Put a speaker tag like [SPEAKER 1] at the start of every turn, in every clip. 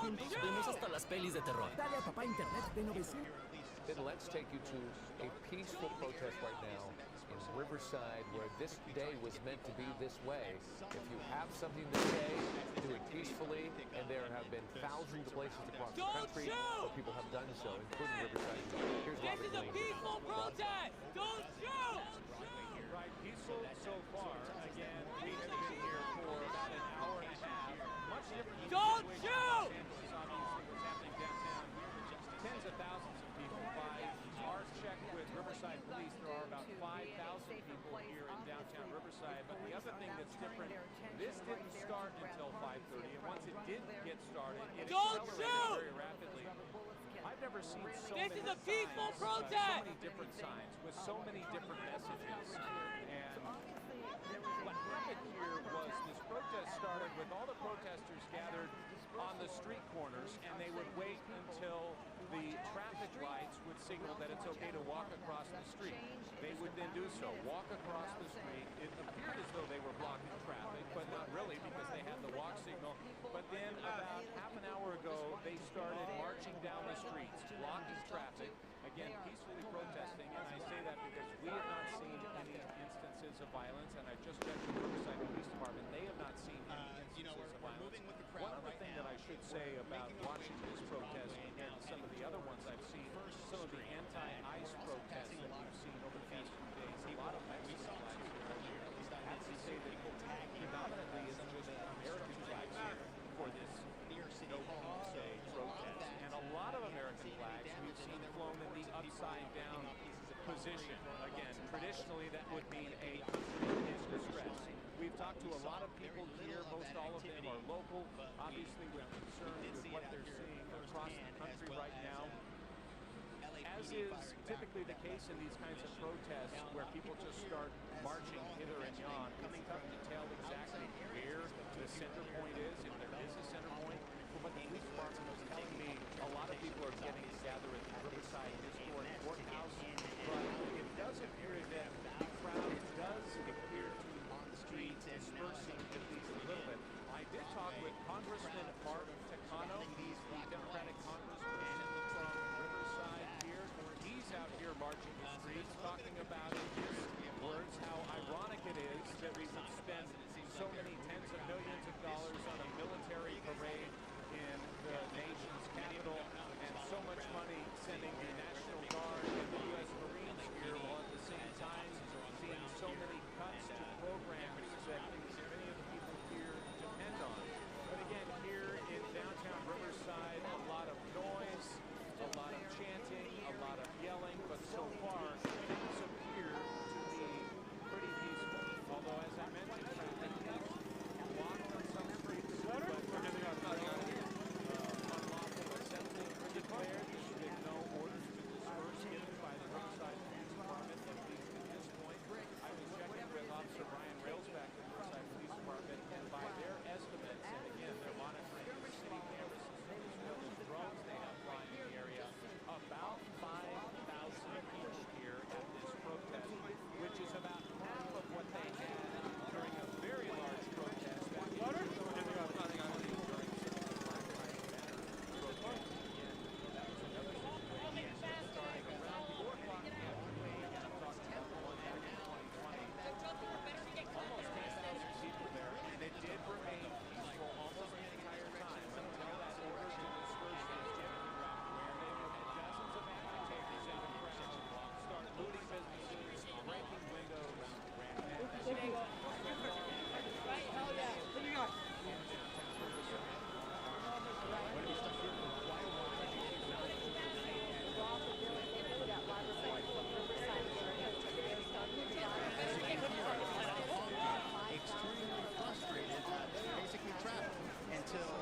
[SPEAKER 1] juntos, vemos hasta las pelis de terror.
[SPEAKER 2] Dale a papá internet de 900.
[SPEAKER 3] Then let's take you to a peaceful protest right now in Riverside, where this day was meant to be this way. If you have something to say, do it peacefully, and there have been thousands of places across the country where people have done so, including Riverside. Here's
[SPEAKER 4] This
[SPEAKER 3] Robert
[SPEAKER 4] is a
[SPEAKER 3] Lane.
[SPEAKER 4] peaceful protest! Don't shoot!
[SPEAKER 5] Right, peaceful so far. Again, we have been here for about an hour and a half. Much different.
[SPEAKER 4] Don't shoot!
[SPEAKER 5] Obviously, what's happening downtown. Tens of thousands of people. By our check with Riverside Police, there are about 5,000 people here in downtown Riverside. But the other thing that's different, this didn't start until 5:30, and once it did get started, it accelerated very rapidly. I've never seen so many
[SPEAKER 4] This is a peaceful
[SPEAKER 5] signs,
[SPEAKER 4] protest!
[SPEAKER 5] so many different signs with so many different messages. And what happened here was this protest started with all the protesters gathered on the street corners, and they would wait until the traffic lights would signal that it's okay to walk across the street. They would then do so, walk across the street. It appeared as though they were blocking traffic, but not really, because they had the walk signal. But then about half an hour ago, they started marching down the streets, blocking traffic, again, peacefully protesting. And I say that because we have not seen any instances of violence, and I've just checked with the Riverside Police Department. They have not seen any instances of violence. One other thing that I should say about watching this protest compared to some of the other ones I've seen, some of the anti-ICE protests that we've seen over the past few days, a lot of Mexican flags here. I have to say that predominantly it's just American flags here for this No Peace Day protest. And a lot of American flags we've seen flown in the upside down position. Again, traditionally that would mean a country in distress. We've talked to a lot of people here. Most all of them are local, obviously with concerns with what they're seeing across the country right now. As is typically the case in these kinds of protests where people just start marching hither and yon, it's tough to tell exactly where the center point is, if there is a center point. But what the police department was telling me, a lot of people are getting together at the Riverside Historic Courthouse, but it does appear that the crowd does appear to be on the streets, dispersing at least a little bit. I did talk with Congressman Mark Takano. He's the Democratic congressman from Riverside here. He's out here marching the streets, talking about, in his words, how ironic it is that we would spend so many tens of millions of dollars on a military parade in the nation's capital, and so much money sending the National Guard and the U.S. Marines here, while at the same time seeing so many cuts to programs that many of the people here depend on. But again, here in downtown Riverside, a lot of noise, a lot of chanting, a lot of yelling, but so far things appear to be pretty peaceful. Although, as I mentioned, traffic is blocked on some streets, but unlawful assembly declared. There's been no orders to disperse given by the Riverside Police Department, at least at this point. I was checking with Officer Brian Railsback at the Riverside Police Department, and by their estimates, and again, they're monitoring the city cameras as well as drones they have flying in the area, about 5,000 people here at this protest, which is about half of what they had during a very large protest back in 2020 during some of the Black Lives Matter protests. Again, that was another situation starting around 4 o'clock in the afternoon. Again, I'm talking about the one back in 2020. Almost 10,000 people there, and it did remain peaceful almost the entire time until that order to disperse was given, where they had dozens of agitators in the crowd start looting businesses, breaking windows,
[SPEAKER 6] extremely frustrated, basically trapped until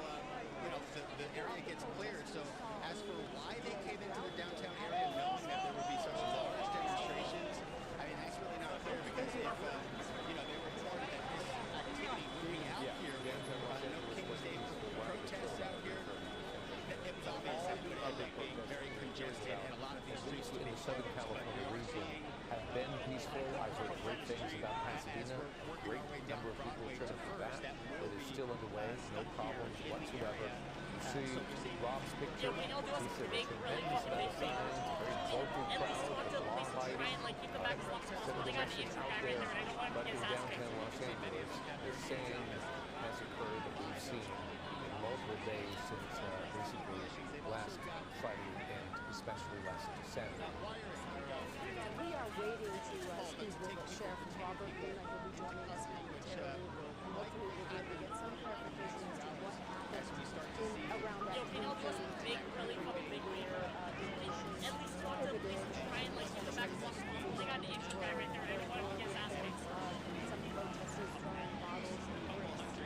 [SPEAKER 6] the area gets cleared. So as for why they came into the downtown area knowing that there would be such large demonstrations, I mean, that's really not clear, because if they reported that this activity moving out here, no King's Day protests out here, it was obvious that it would end up being very congested, and a lot of these streets
[SPEAKER 3] In the Southern California region have been peaceful. I've heard great things about Pasadena. Great number of people returning from that. It is still underway. No problems whatsoever. You see Rob's picture. He said a tremendous amount of signs, a very vocal crowd with long lighting. Send a message out there, but in downtown Los Angeles, the same has occurred that we've seen in multiple days since basically last Friday and especially last Saturday.
[SPEAKER 7] We are waiting to speak with Sheriff Robert Luna. He'll be joining us momentarily. And hopefully we'll be able to get some clarification as to what happened around that
[SPEAKER 4] Big relief of a big beer. At least talk to the police to try and like get the back walk. They got an Asian guy right there. Everyone gets asked.
[SPEAKER 7] Some protesters throwing bottles and bricks at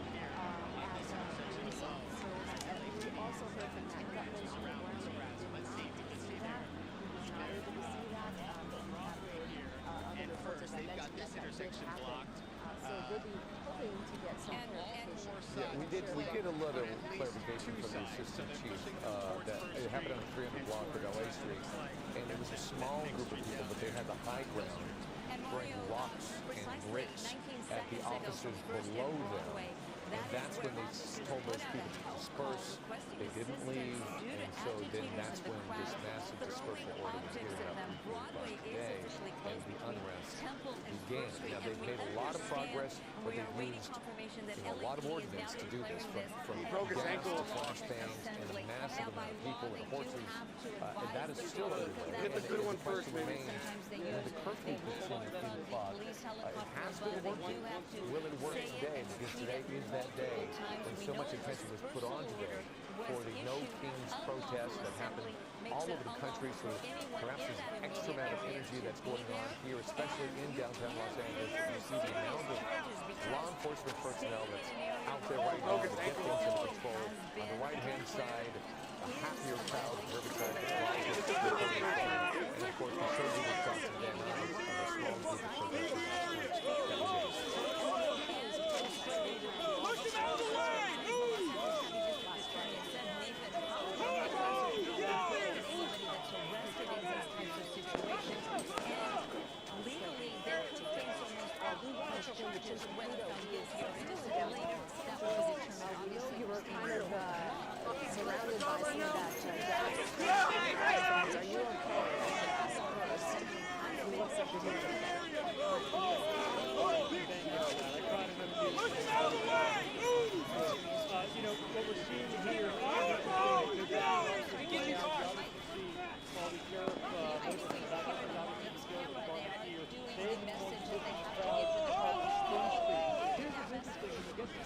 [SPEAKER 7] police officers. We also heard from Matt Gutman on the ground. He did not see that. He was not able to see that. Other reporters I mentioned that did happen. So we'll be hoping to get some clarification.
[SPEAKER 3] Yeah, we did a lot of clarification from the assistant chief that it happened on the 300 block of LA Street, and it was a small group of people, but they had the high ground throwing rocks and bricks at the officers below them. And that's when they told those people to disperse. They didn't leave, and so then that's when this massive dispersal order was given out today, and the unrest began. Now, they've made a lot of progress, but they've used a lot of ordnance to do this, from gas to flashbangs and a massive amount of people and horses, and that is still underway.
[SPEAKER 8] Get the good one first, maybe.
[SPEAKER 3] The curfew continues in the clock. It has been working. Will it work today? Because today is that day when so much attention was put on today for the No Kings protest that happened all over the country. So perhaps there's an extra amount of energy that's going on here, especially in downtown Los Angeles. You see the amount of law enforcement personnel that's out there right now to get things under control. On the right-hand side, a happier crowd of Riverside. And of course, the surgical shots of Van Nuys and a small group of protesters.
[SPEAKER 7] You were kind of surrounded by some of that. Are you okay? You look like you're doing
[SPEAKER 9] you know, what we're seeing here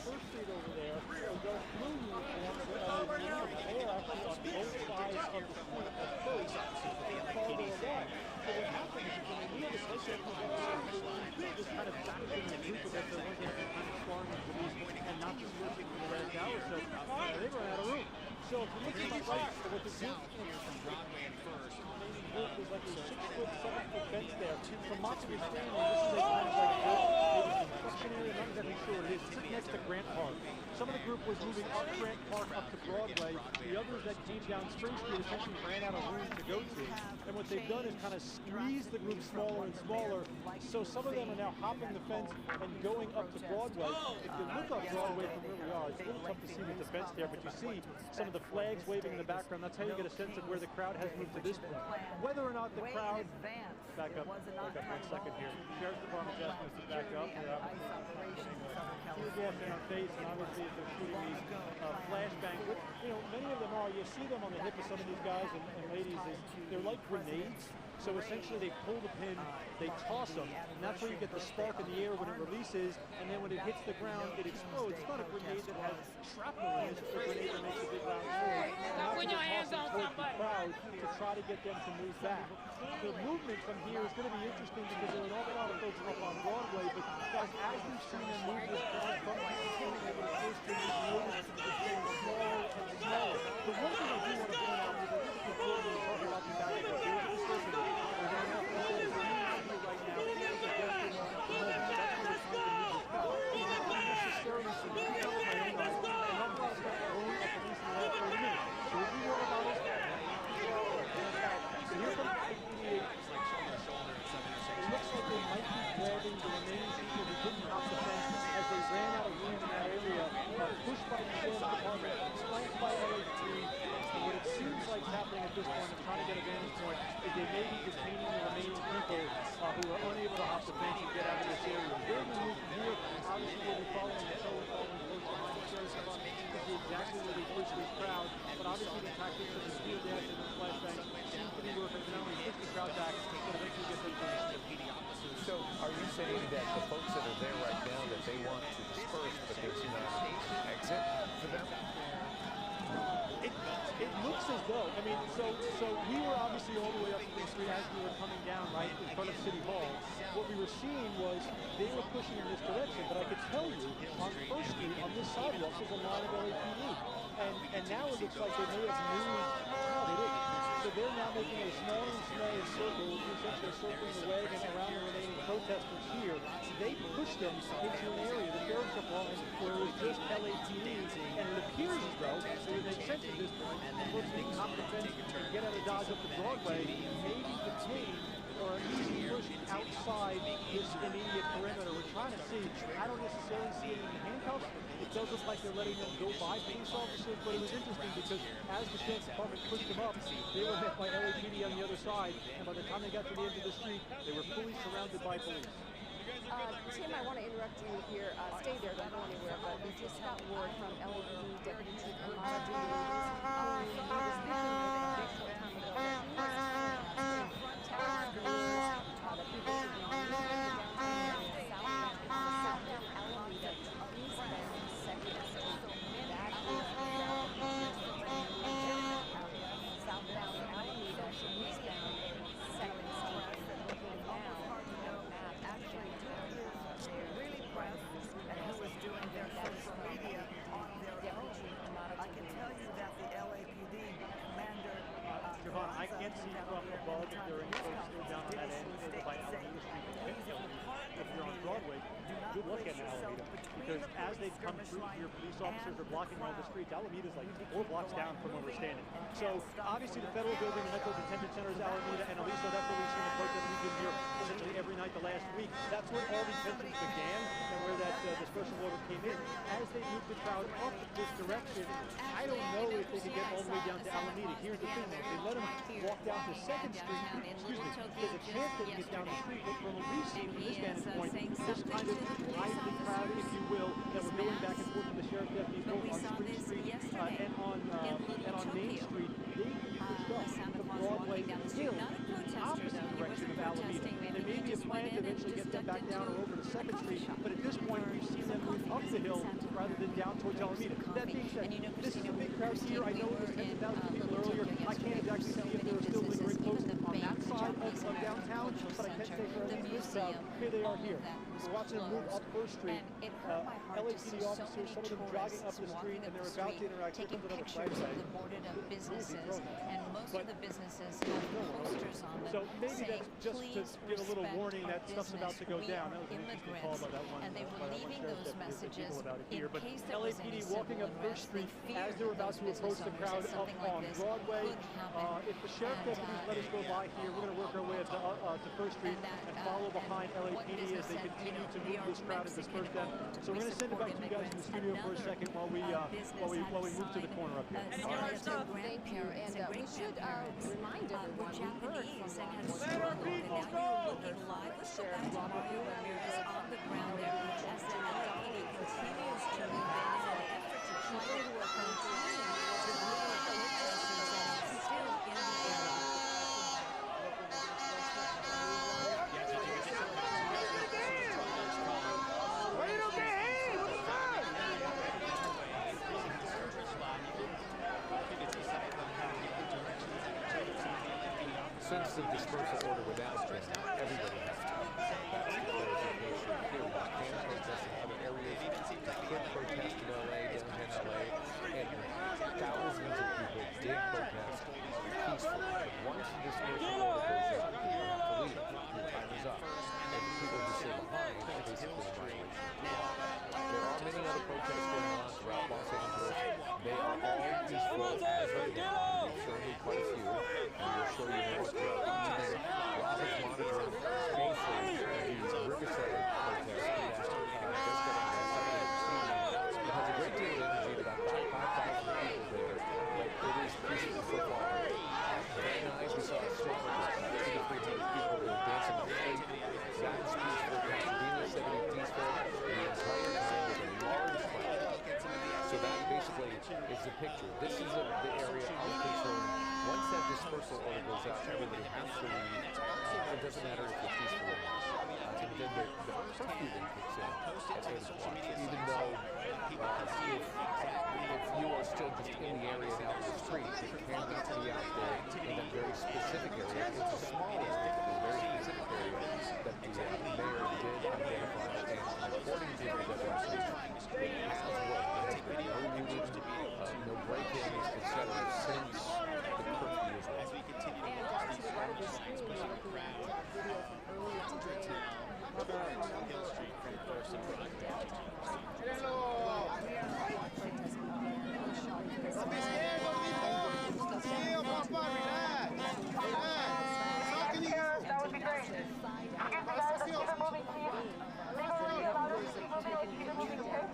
[SPEAKER 9] First Street over there, we go through uniform, they are actually on both sides of the street at first, farther along. So what happens is when they leave the station, just kind of back in the group of it, there wasn't any kind of storm and police and not just working in the last hour or so, they run out of room. So if you look at my right, what the group from Broadway and First, there's like a 6-foot, 7-foot fence there. From my understanding, this is a kind of like maybe construction area, not exactly sure what it is. It's sitting next to Grant Park. Some of the group was moving up Grant Park up to Broadway. The others that came down Spring Street essentially ran out of room to go to. And what they've done is kind of squeeze the group smaller and smaller. So some of them are now hopping the fence and going up to Broadway. If you look up Broadway from where we are, it's a little tough to see with the fence there, but you see some of the flags waving in the background. That's how you get a sense of where the crowd has moved to this point. Whether or not the crowd... Back up 1 second here. Sheriff's Department's asking us to back up. Tear gas in our face, and obviously if they're shooting these flashbangs, but, you know, many of them are. You see them on the hip of some of these guys and ladies. They're like grenades. So essentially they pull the pin, they toss them, and that's where you get the spark in the air when it releases, and then when it hits the ground, it explodes. It's not a grenade that has shrapnel in it, it's a grenade that makes a big round hole.
[SPEAKER 4] Stop putting your hands on somebody.
[SPEAKER 9] Crowd to try to get them to move back. The movement from here is going to be interesting because there are an awful lot of folks up on Broadway, but guys, as we've seen them move this crowd from the beginning of the first two weeks, notice it's getting smaller and smaller. The one thing I do want to point out is that this is important when we're talking about the back of the pushed by the sheriff's department, flanked by LA maybe detaining the remaining people who are unable to hop the fence and get out of this area. Where we move from here, obviously we'll be following the show and following close behind the sheriff's department to see exactly where they push this crowd. But obviously the tactics of the spear dash and the flashbang seem to be working to not only push the crowd back, but eventually get them to the
[SPEAKER 3] So are you saying that the folks that are there right now, that they want to disperse, but there's no exit for them?
[SPEAKER 9] It looks as though, I mean, so we were obviously all the way up to the street as we were coming down, right, in front of City Hall. What we were seeing was they were pushing in this direction, but I could tell you on First Street, on this sidewalk, there's a line of LAPD. And now it looks like they may have moved, no, they didn't. So they're now making a smaller and smaller circle, essentially circling the wagon around the remaining protesters here. They pushed them into an area, the sheriff's department, where it was just LAPD, and it appears as though, so it makes sense at this point, the folks that can hop the fence and get out of Dodge up to Broadway, maybe detained or an easy push outside this immediate perimeter. We're trying to see, I don't necessarily see any handcuffs. It does look like they're letting them go by police officers, but it was interesting because as the sheriff's department pushed them up, they were met by LAPD on the other side, and by the time they got to the end of the street, they were fully surrounded by police.
[SPEAKER 7] Tim, I want to interrupt you here. Stay there, don't go anywhere, but we just got word from LAPD Deputy Chief Amara Dooley. He was speaking with a short time ago that he was in front town schools, the people who are in the downtown area, southbound Alameda, eastbound 2nd Street. That is southbound Alameda, eastbound 2nd Street. Looking now, actually really proud and who was doing their social media on their own. I can tell you that the LAPD commander
[SPEAKER 9] Javon, I can't see from above if there are any folks still down on that end over by Alameda Street. If you're on Broadway, good luck getting Alameda. Because as they come through here, police officers are blocking all the streets. Alameda's like 4 blocks down from where we're standing. So obviously the federal building, the Metro Detention Center is Alameda, and Aliso, that's where we've seen the protest. We've been here essentially every night the last week. That's where all these tensions began and where that dispersal order came in. As they moved the crowd up this direction, I don't know if they can get all the way down to Alameda. Here's the thing, though. If they let them walk down to 2nd Street, there's a chance they can get down the street, but from what we've seen from this vantage point, this kind of lively crowd, if you will, that were going back and forth to the sheriff's deputies both on Spring Street and on Main Street, they pushed up the Broadway hill, opposite direction of Alameda. There may be a plan to eventually get them back down or over to 2nd Street, but at this point, we've seen them move up the hill rather than down towards Alameda. That being said, this is a big crowd here. I know it was 10,000 people earlier. I can't exactly see if they're still lingering close on that side of downtown, but I can say for this crowd, here they are here. We're watching them move up First Street. LAPD officers, some of them jogging up the street, and they're about to interact with another flashbang.
[SPEAKER 8] And most of the businesses have posters on them.
[SPEAKER 9] So maybe that's just to give a little warning that stuff's about to go down. That was an interesting call by that one.
[SPEAKER 8] And they were leaving those messages in
[SPEAKER 9] but
[SPEAKER 8] case there was any
[SPEAKER 9] LAPD walking
[SPEAKER 8] civil
[SPEAKER 9] up First
[SPEAKER 8] unrest.
[SPEAKER 9] Street
[SPEAKER 8] They
[SPEAKER 9] as they were about to approach the crowd up on Broadway. If the sheriff deputies let us go by here, we're going to work our way up to First Street and follow behind LAPD as they continue to move this crowd and disperse them. So we're going to send it back to you guys in the studio for a second while we move to the corner up here.
[SPEAKER 7] Thank you, and we should remind everyone we heard from
[SPEAKER 8] Let our people go! Let's go back to Mario Ramirez on the ground there as the LAPD continues to move in an effort to try to contain the group of protesters that is still in the area.
[SPEAKER 3] Since the dispersal order was out, everybody has to. That's the clarification here. We can protest in other areas. We could protest in LA, downtown LA, and thousands of people did protest peacefully. But once the dispersal order goes out, people have to leave. Your time is up. And people who stay behind are basically a violation of the law. There are many other protests going on throughout Los Angeles. They are all peaceful as of now. We've shown you quite a few, and we'll show you more throughout the evening. Rob is monitoring closely the Riverside protest. Just getting there, something I've seen. It has a great deal of energy, about 5,000 people there, but it is peaceful so far. Very nice. We saw a smaller 300 people who are dancing on the street. That's peaceful. Pasadena said to be peaceful the entire time with a large crowd. So that basically is the picture. This is the area of concern. Once that dispersal order goes out, everybody has to leave. It doesn't matter if you're peaceful or not. And then the curfew then kicks in at 8 o'clock. Even though if you are still just in the area and out in the street, you cannot be out there in that very specific area. It's a small area, but a very specific area that the mayor did identify. And according to the WC, it has worked. There has been no looting, no break-ins, etc. since the curfew was
[SPEAKER 7] And to the right of the screen, we're looking at a video from earlier today.
[SPEAKER 6] Hill Street from First and Broad.
[SPEAKER 10] That would be great. Excuse me, guys. Let's keep it moving, please. Legally allowed us to keep moving. Let's keep it moving, okay?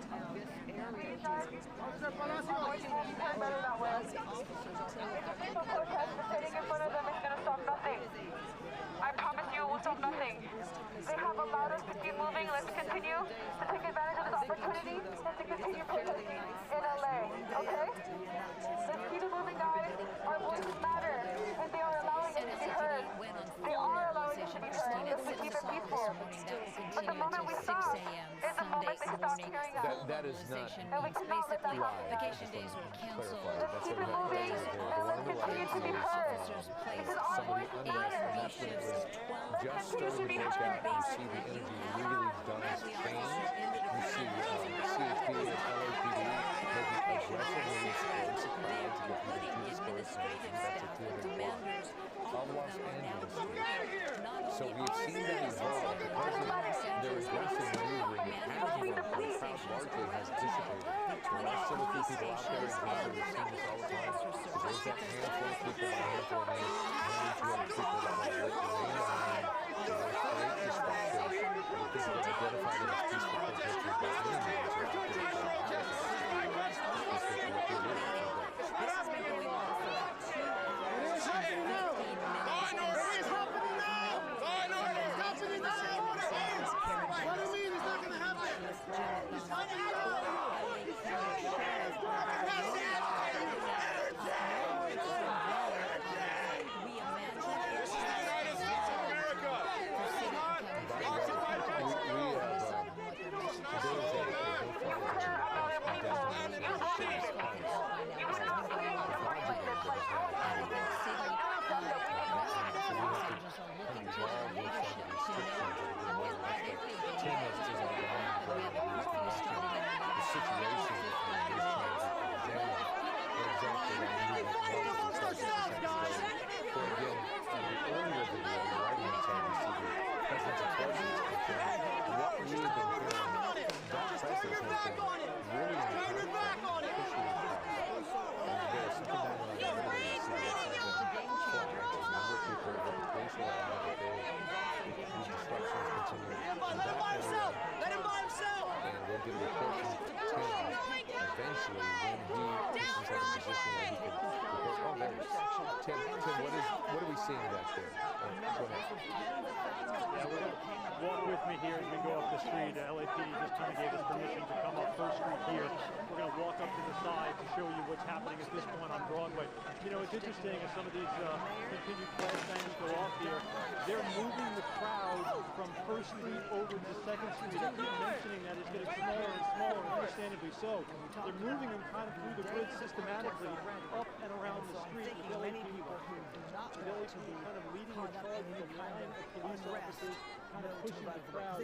[SPEAKER 10] Please, guys. Turn better that way. Peaceful protest is sitting in front of them. It's going to stop nothing. I promise you it will stop nothing. They have allowed us to keep moving. Let's continue to take advantage of this opportunity and to continue protesting in LA, okay? Let's keep it moving, guys. Our voices matter, and they are allowing us to be heard. They are allowing us to be heard. Let's keep it peaceful. But the moment we stop is the moment they stop hearing us.
[SPEAKER 3] That is not
[SPEAKER 10] And we cannot let that happen.
[SPEAKER 8] Vacation days were canceled.
[SPEAKER 10] Let's keep it moving, and let's continue to be heard. Because our voices matter.
[SPEAKER 3] Just started to break out. You see the energy really does change. You see CHP and LAPD making aggressive moves towards the crowd to get people to disperse and that's a 200 block of Los Angeles Street. So we've seen that evolve because of their aggressive maneuvering. The panic of the crowd largely has dissipated. There are still a few people out there, and we've seen this all the time. So there's that handful of people, a handful of names, 1,200 people that want to remain behind. There was great disruption. I think it's identified as peaceful protesters by any means. This has been going on for What are we seeing back there? Go ahead.
[SPEAKER 9] Walk with me here as we go up the street. LAPD just kind of gave us permission to come up First Street here. We're going to walk up to the side to show you what's happening at this point on Broadway. You know, it's interesting as some of these continued flag signs go off here. They're moving the crowd from First Street over to Second Street. They keep mentioning that it's getting smaller and smaller, understandably so. They're moving them kind of through the grid systematically up and around the street. The LAPD kind of leading the charge with a line of police officers kind of pushing the crowd.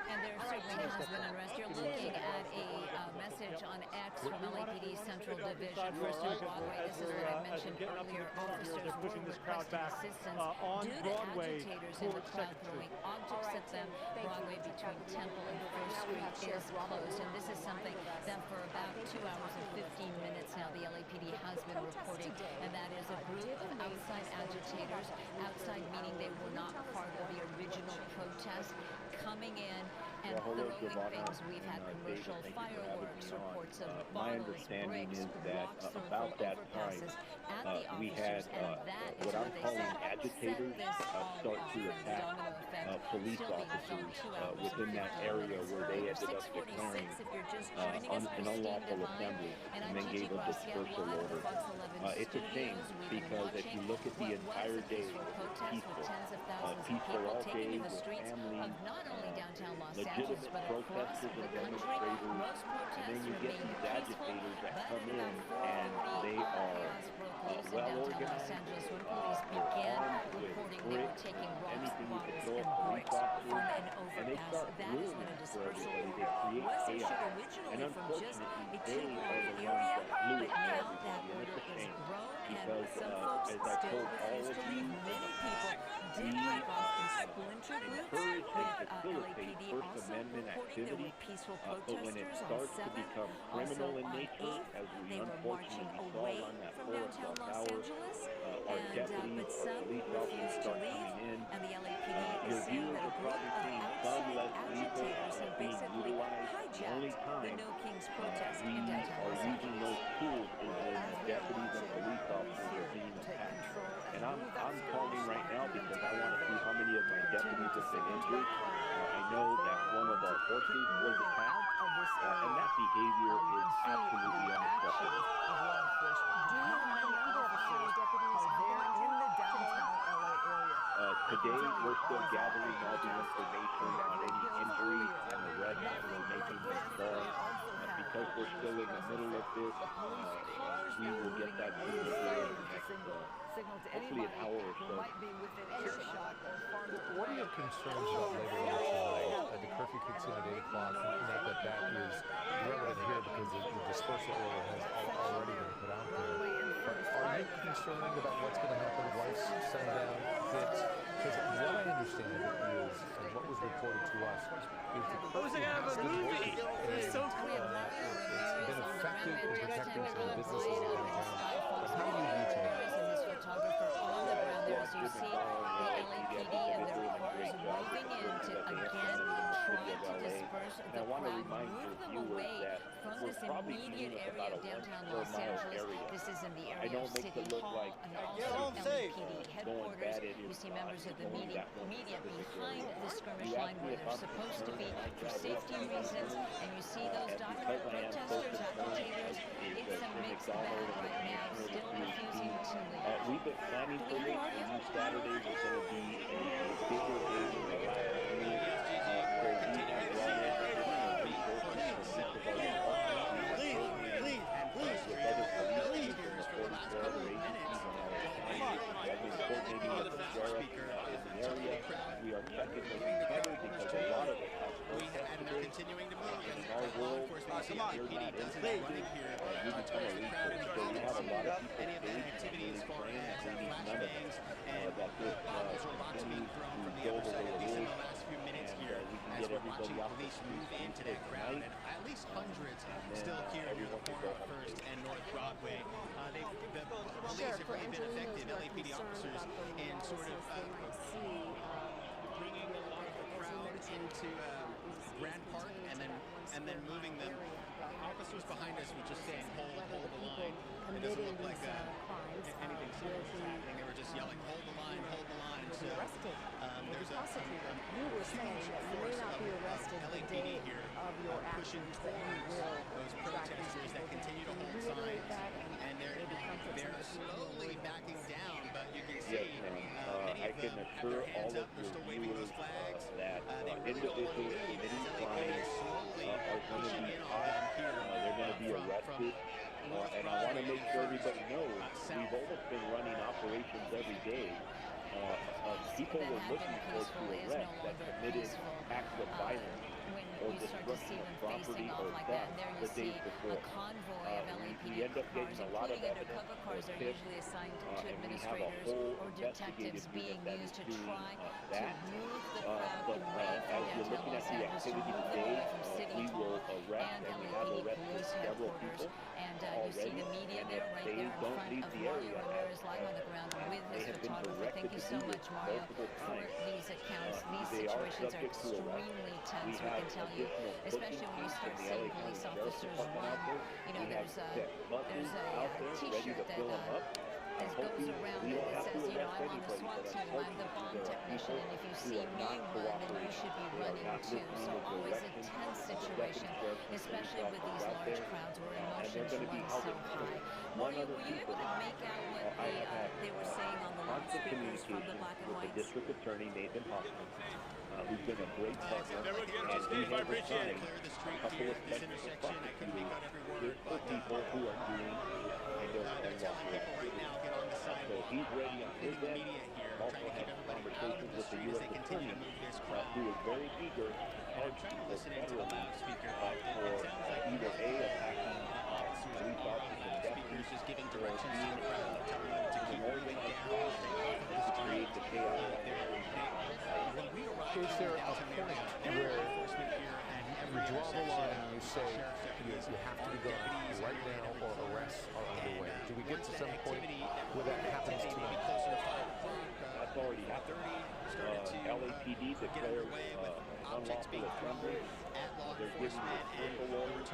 [SPEAKER 8] And there certainly has been unrest. You're looking at a message on X from LAPD Central Division, First and Broadway. This is what I mentioned earlier. Officers were requesting assistance due to agitators in the crowd throwing objects at them. Broadway between Temple and First Street is closed. And this is something that for about 2 hours and 15 minutes now the LAPD has been reporting. And that is a group of outside agitators, outside meaning they were not part of the original protest, coming in, and
[SPEAKER 11] Hello,
[SPEAKER 8] throwing
[SPEAKER 11] Giovanna,
[SPEAKER 8] things. We've
[SPEAKER 11] and
[SPEAKER 8] had
[SPEAKER 11] David,
[SPEAKER 8] commercial
[SPEAKER 11] thank you for having
[SPEAKER 8] fireworks,
[SPEAKER 11] me on.
[SPEAKER 8] reports of
[SPEAKER 11] My
[SPEAKER 8] bottles,
[SPEAKER 11] understanding
[SPEAKER 8] bricks,
[SPEAKER 11] is that
[SPEAKER 8] rocks thrown
[SPEAKER 11] about
[SPEAKER 8] from
[SPEAKER 11] that time,
[SPEAKER 8] overpasses at the
[SPEAKER 11] we had
[SPEAKER 8] officers, and that is
[SPEAKER 11] what
[SPEAKER 8] where
[SPEAKER 11] I'm
[SPEAKER 8] they
[SPEAKER 11] calling
[SPEAKER 8] say set
[SPEAKER 11] agitators
[SPEAKER 8] this all
[SPEAKER 11] start
[SPEAKER 8] off.
[SPEAKER 11] to attack
[SPEAKER 8] Domino effect
[SPEAKER 11] police
[SPEAKER 8] still being felt
[SPEAKER 11] officers
[SPEAKER 8] 2 hours
[SPEAKER 11] within
[SPEAKER 8] and
[SPEAKER 11] that
[SPEAKER 8] 15
[SPEAKER 11] area
[SPEAKER 8] minutes
[SPEAKER 11] where they
[SPEAKER 8] later.
[SPEAKER 11] ended up
[SPEAKER 8] 6:46
[SPEAKER 11] declaring
[SPEAKER 8] if you're just joining us,
[SPEAKER 11] an
[SPEAKER 8] Christine
[SPEAKER 11] unlawful
[SPEAKER 8] Devine,
[SPEAKER 11] assembly
[SPEAKER 8] and
[SPEAKER 11] and
[SPEAKER 8] I'm
[SPEAKER 11] then
[SPEAKER 8] Gigi
[SPEAKER 11] gave a
[SPEAKER 8] Garcia
[SPEAKER 11] dispersal
[SPEAKER 8] live at the
[SPEAKER 11] order.
[SPEAKER 8] Fox 11
[SPEAKER 11] It's a shame
[SPEAKER 8] studios. We've been
[SPEAKER 11] because if
[SPEAKER 8] watching
[SPEAKER 11] you look at the
[SPEAKER 8] what was
[SPEAKER 11] entire
[SPEAKER 8] a
[SPEAKER 11] day,
[SPEAKER 8] peaceful
[SPEAKER 11] it was
[SPEAKER 8] protest with
[SPEAKER 11] peaceful.
[SPEAKER 8] tens of thousands of
[SPEAKER 11] Peaceful
[SPEAKER 8] people
[SPEAKER 11] all
[SPEAKER 8] taking
[SPEAKER 11] day
[SPEAKER 8] to the
[SPEAKER 11] with
[SPEAKER 8] streets
[SPEAKER 11] families,
[SPEAKER 8] of not only downtown Los Angeles,
[SPEAKER 11] legitimate
[SPEAKER 8] but across
[SPEAKER 11] protesters
[SPEAKER 8] the
[SPEAKER 11] and
[SPEAKER 8] country.
[SPEAKER 11] demonstrators,
[SPEAKER 8] Most
[SPEAKER 11] and then
[SPEAKER 8] protests
[SPEAKER 11] you get
[SPEAKER 8] remained
[SPEAKER 11] these
[SPEAKER 8] peaceful,
[SPEAKER 11] agitators that
[SPEAKER 8] but
[SPEAKER 11] come
[SPEAKER 8] at
[SPEAKER 11] in
[SPEAKER 8] about
[SPEAKER 11] and
[SPEAKER 8] 4:30,
[SPEAKER 11] they are
[SPEAKER 8] chaos broke loose in
[SPEAKER 11] well
[SPEAKER 8] downtown Los
[SPEAKER 11] organized,
[SPEAKER 8] Angeles when police
[SPEAKER 11] they're
[SPEAKER 8] began
[SPEAKER 11] armed with
[SPEAKER 8] reporting they were
[SPEAKER 11] bricks
[SPEAKER 8] taking
[SPEAKER 11] and
[SPEAKER 8] rocks,
[SPEAKER 11] anything you could
[SPEAKER 8] bottles,
[SPEAKER 11] throw
[SPEAKER 8] and
[SPEAKER 11] at police
[SPEAKER 8] bricks from
[SPEAKER 11] officers,
[SPEAKER 8] an
[SPEAKER 11] and they
[SPEAKER 8] overpass.
[SPEAKER 11] start
[SPEAKER 8] That is when a
[SPEAKER 11] ruining for
[SPEAKER 8] dispersal
[SPEAKER 11] everybody.
[SPEAKER 8] order
[SPEAKER 11] They create
[SPEAKER 8] was
[SPEAKER 11] chaos.
[SPEAKER 8] issued
[SPEAKER 11] And
[SPEAKER 8] originally from just
[SPEAKER 11] unfortunately,
[SPEAKER 8] a
[SPEAKER 11] they
[SPEAKER 8] two-block
[SPEAKER 11] are the ones
[SPEAKER 8] area,
[SPEAKER 11] that blew
[SPEAKER 8] but
[SPEAKER 11] it for
[SPEAKER 8] now
[SPEAKER 11] everybody,
[SPEAKER 8] that
[SPEAKER 11] and
[SPEAKER 8] order
[SPEAKER 11] it's a
[SPEAKER 8] is
[SPEAKER 11] shame
[SPEAKER 8] grown, and
[SPEAKER 11] because,
[SPEAKER 8] some folks
[SPEAKER 11] as I
[SPEAKER 8] still
[SPEAKER 11] told all
[SPEAKER 8] refuse
[SPEAKER 11] of
[SPEAKER 8] to
[SPEAKER 11] you,
[SPEAKER 8] leave. Many people did
[SPEAKER 11] we
[SPEAKER 8] break off in splinter groups
[SPEAKER 11] encourage
[SPEAKER 8] with
[SPEAKER 11] and facilitate
[SPEAKER 8] LAPD
[SPEAKER 11] First
[SPEAKER 8] also
[SPEAKER 11] Amendment
[SPEAKER 8] reporting there
[SPEAKER 11] activity,
[SPEAKER 8] were peaceful
[SPEAKER 11] but when it
[SPEAKER 8] protesters on
[SPEAKER 11] starts to
[SPEAKER 8] 7th,
[SPEAKER 11] become
[SPEAKER 8] also
[SPEAKER 11] criminal in
[SPEAKER 8] on
[SPEAKER 11] nature,
[SPEAKER 8] 8th.
[SPEAKER 11] as we
[SPEAKER 8] They were marching
[SPEAKER 11] unfortunately saw
[SPEAKER 8] away
[SPEAKER 11] around that
[SPEAKER 8] from
[SPEAKER 11] 4
[SPEAKER 8] downtown
[SPEAKER 11] o'clock
[SPEAKER 8] Los
[SPEAKER 11] hour,
[SPEAKER 8] Angeles,
[SPEAKER 11] our
[SPEAKER 8] and
[SPEAKER 11] deputies,
[SPEAKER 8] but
[SPEAKER 11] our
[SPEAKER 8] some
[SPEAKER 11] police officers
[SPEAKER 8] refused to
[SPEAKER 11] start
[SPEAKER 8] leave,
[SPEAKER 11] coming in.
[SPEAKER 8] and the LAPD is
[SPEAKER 11] Your
[SPEAKER 8] saying
[SPEAKER 11] viewers
[SPEAKER 8] that a
[SPEAKER 11] are
[SPEAKER 8] group
[SPEAKER 11] probably
[SPEAKER 8] of
[SPEAKER 11] seeing some
[SPEAKER 8] outside
[SPEAKER 11] less vehicles
[SPEAKER 8] agitators have
[SPEAKER 11] being
[SPEAKER 8] basically
[SPEAKER 11] utilized. The only
[SPEAKER 8] hijacked the
[SPEAKER 11] time
[SPEAKER 8] No Kings protest
[SPEAKER 11] we
[SPEAKER 8] in downtown
[SPEAKER 11] are
[SPEAKER 8] Los
[SPEAKER 11] using
[SPEAKER 8] Angeles.
[SPEAKER 11] those tools is when deputies and police officers are being attacked. And I'm calling right now because I want to see how many of my deputies have been injured. I know that one of our horses was attacked, and that behavior is absolutely unacceptable.
[SPEAKER 7] Do you know how many officers deputies are there in the downtown LA area?
[SPEAKER 11] Today, we're still gathering all the information on any injuries and arrests. We're making those calls. Because we're still in the middle of this, we will get that to you here in the next, hopefully an hour or so.
[SPEAKER 3] What are your concerns about later on tonight? The curfew kicks in at 8 o'clock. Not that that is relevant here because the dispersal order has already been put out there. But are you concerned about what's going to happen once sundown hits? Because what I understand is, and what was reported to us, is the curfew has been working. It's been effective in protecting some businesses in downtown. But how do you view tonight?
[SPEAKER 8] Photographer on the ground there as you see the LAPD and their cars moving in to again try to disperse the crowd, move them away from this immediate area of downtown Los Angeles. This is in the area of City Hall and also LAPD headquarters. You see members of the media behind the skirmish line where they're supposed to be for safety reasons, and you see those document protesters, agitators. It's a mixed bag right now, still refusing to leave.
[SPEAKER 11] We've been planning for this. We knew Saturday was going to be a bigger day than the last 2 years. So we have brought in additional resources from each of our departments. With other police chiefs and the 44 other agencies in our county. I've been coordinating with the sheriff in the area. We are checking with each other because a lot of us have protests today. In our world, if you're not impacted, you become a resource. So we have a lot of people engaged and really praying that we need none of it. That this continues to go the way it is, and we can get everybody off the streets peaceful tonight.
[SPEAKER 6] At least hundreds still here near the corner of First and North Broadway. The police have really been effective, LAPD officers, in sort of bringing a lot of the crowd into Grand Park and then moving them. Officers behind us were just saying, hold the line. It doesn't look like anything serious is happening. They were just yelling, hold the line, hold the line. So there's a huge force of LAPD here pushing towards those protesters that continue to hold signs, and they're slowly backing down, but you can see
[SPEAKER 11] I can assure all of your viewers that individuals committing crimes are going to be caught, they're going to be arrested, and I want to make sure everybody knows we've almost been running operations every day. People were looking for to arrest that committed acts of violence or destruction of property or theft the days before. We end up getting a lot of evidence for tips, and we have a whole investigative unit that is doing that. But as you're looking at the activity today, we will arrest, and we have arrested several people already, and if they don't leave the
[SPEAKER 8] Mario
[SPEAKER 11] area.
[SPEAKER 8] Ramirez live on the ground with
[SPEAKER 11] They
[SPEAKER 8] his
[SPEAKER 11] have been
[SPEAKER 8] photographer.
[SPEAKER 11] directed
[SPEAKER 8] Thank you
[SPEAKER 11] to
[SPEAKER 8] so
[SPEAKER 11] do
[SPEAKER 8] much,
[SPEAKER 11] this
[SPEAKER 8] Mario,
[SPEAKER 11] multiple
[SPEAKER 8] for
[SPEAKER 11] times.
[SPEAKER 8] these accounts. These
[SPEAKER 11] They are
[SPEAKER 8] situations are
[SPEAKER 11] subject to arrest.
[SPEAKER 8] extremely tense, we
[SPEAKER 11] have
[SPEAKER 8] can tell you,
[SPEAKER 11] additional
[SPEAKER 8] especially when you
[SPEAKER 11] booking
[SPEAKER 8] start
[SPEAKER 11] teams from the
[SPEAKER 8] seeing
[SPEAKER 11] LA
[SPEAKER 8] police
[SPEAKER 11] County Sheriff's
[SPEAKER 8] officers
[SPEAKER 11] Department
[SPEAKER 8] run.
[SPEAKER 11] out there.
[SPEAKER 8] You know,
[SPEAKER 11] We have set buses
[SPEAKER 8] there's
[SPEAKER 11] out there
[SPEAKER 8] a
[SPEAKER 11] ready
[SPEAKER 8] T-shirt
[SPEAKER 11] to fill them up.
[SPEAKER 8] that goes around
[SPEAKER 11] we
[SPEAKER 8] and
[SPEAKER 11] don't
[SPEAKER 8] it
[SPEAKER 11] have to
[SPEAKER 8] says, you know,
[SPEAKER 11] arrest
[SPEAKER 8] I'm on the
[SPEAKER 11] anybody,
[SPEAKER 8] SWAT
[SPEAKER 11] but
[SPEAKER 8] team, I'm the bomb technician, and if you see me run, then you should be running too. So always a tense situation, especially with these large crowds where emotions run so high. Mario, were you able to make out what they were saying on the loudspeakers from the black and
[SPEAKER 11] with the
[SPEAKER 8] whites?
[SPEAKER 11] district attorney, Nathan Hoffman, who's been a great partner, and he has assigned a couple of special prosecutors just for people who are doing kind of unlawful activities. So he's ready on his end. Also had conversations with the U.S. attorney, who is very eager to charge people federally for either A, attacking police officers and deputies, or being an organized crime to create the chaos.
[SPEAKER 3] Is there a point where you draw the line and you say you have to be gone right now or arrests are underway? Do we get to some point where that happens tonight?
[SPEAKER 11] That's already happened. LAPD declared unlawful assembly. They're giving the circle orders.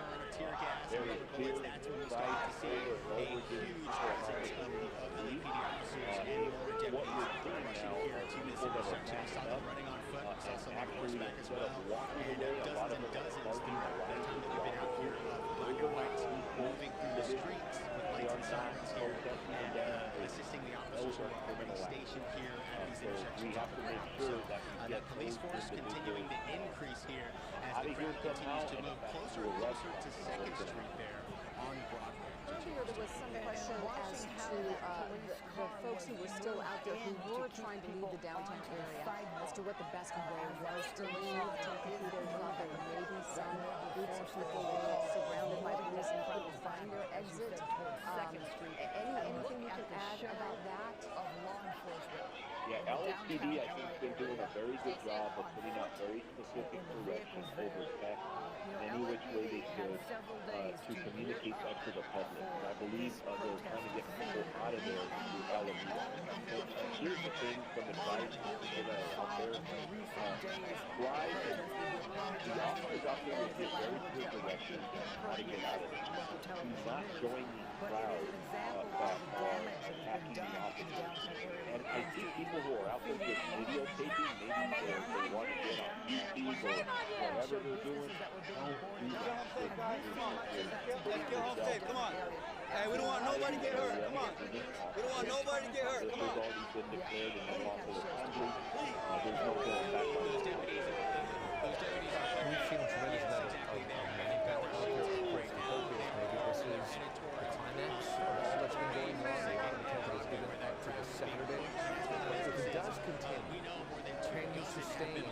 [SPEAKER 11] There is clear pride over what we're seeing now are people that are backing up and actually, instead of walking away, a lot of them are marching along with the officers. Those are not moving through the streets. They are not protesting and demonstrating. Those are criminal acts. So we have to make sure that we get police force continuing to increase here as the crowd continues to move closer and closer to 2nd Street there on Broadway.
[SPEAKER 7] Earlier, there was some question as to the folks who were still out there who were trying to leave the downtown area as to what the best way was to leave. Some people thought there may be some groups of people surrounded by police and couldn't find their exit. Anything you can add about that?
[SPEAKER 11] Yeah, LAPD, I think, has been doing a very good job of putting out very specific directions over text in any which way they could to communicate that to the public. And I believe they're trying to get people out of there through Alameda. But here's the thing from advice to people that are out there. Try the officers out there will give very clear directions on how to get out of there. Do not join these crowds that are attacking the officers. And I think people who are out there just videotaping, maybe they want to get on YouTube or whatever they're doing, don't do that.
[SPEAKER 12] Let's get home safe. Come on. Hey, we don't want nobody to get hurt. Come on. We don't want nobody to get hurt. Come on.
[SPEAKER 11] This has already been declared in unlawful assembly. There's no going back on this.
[SPEAKER 3] We've seen a tremendous amount of manpower out there across the focus. Maybe this is the climax of all that's been going on. A lot of attention is given up to this Saturday. But if it does continue, can you sustain the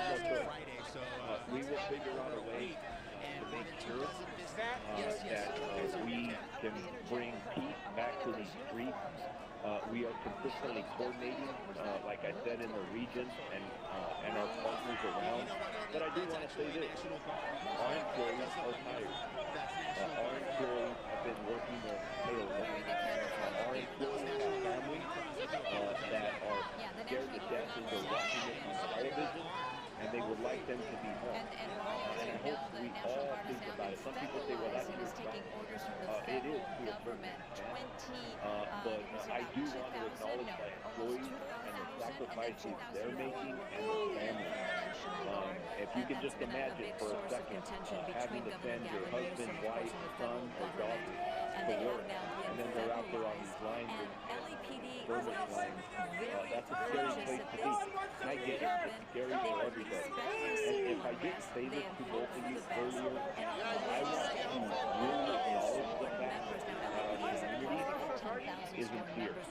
[SPEAKER 3] manpower?
[SPEAKER 11] We will figure out a way to make sure that we can bring peace back to the streets. We are consistently coordinating, like I said, in the region and our partners around. But I do want to say this: our employees are tired. Our employees have been working their tail off. Our employees have families that are scared to death and they're watching it on television, and they would like them to be home. And I hope we all think about it. Some people say, well, that's your job. It is to a certain extent. But I do want to acknowledge my employees and the sacrifices they're making and their families. If you can just imagine for a second having to send your husband, wife, son, or daughter to work, and then they're out there on these lines with skirmish lines. That's a scary place to be. And I get it. It's scary for everybody. And if I didn't say this to both of you earlier, I want to really acknowledge the fact that our community is in tears.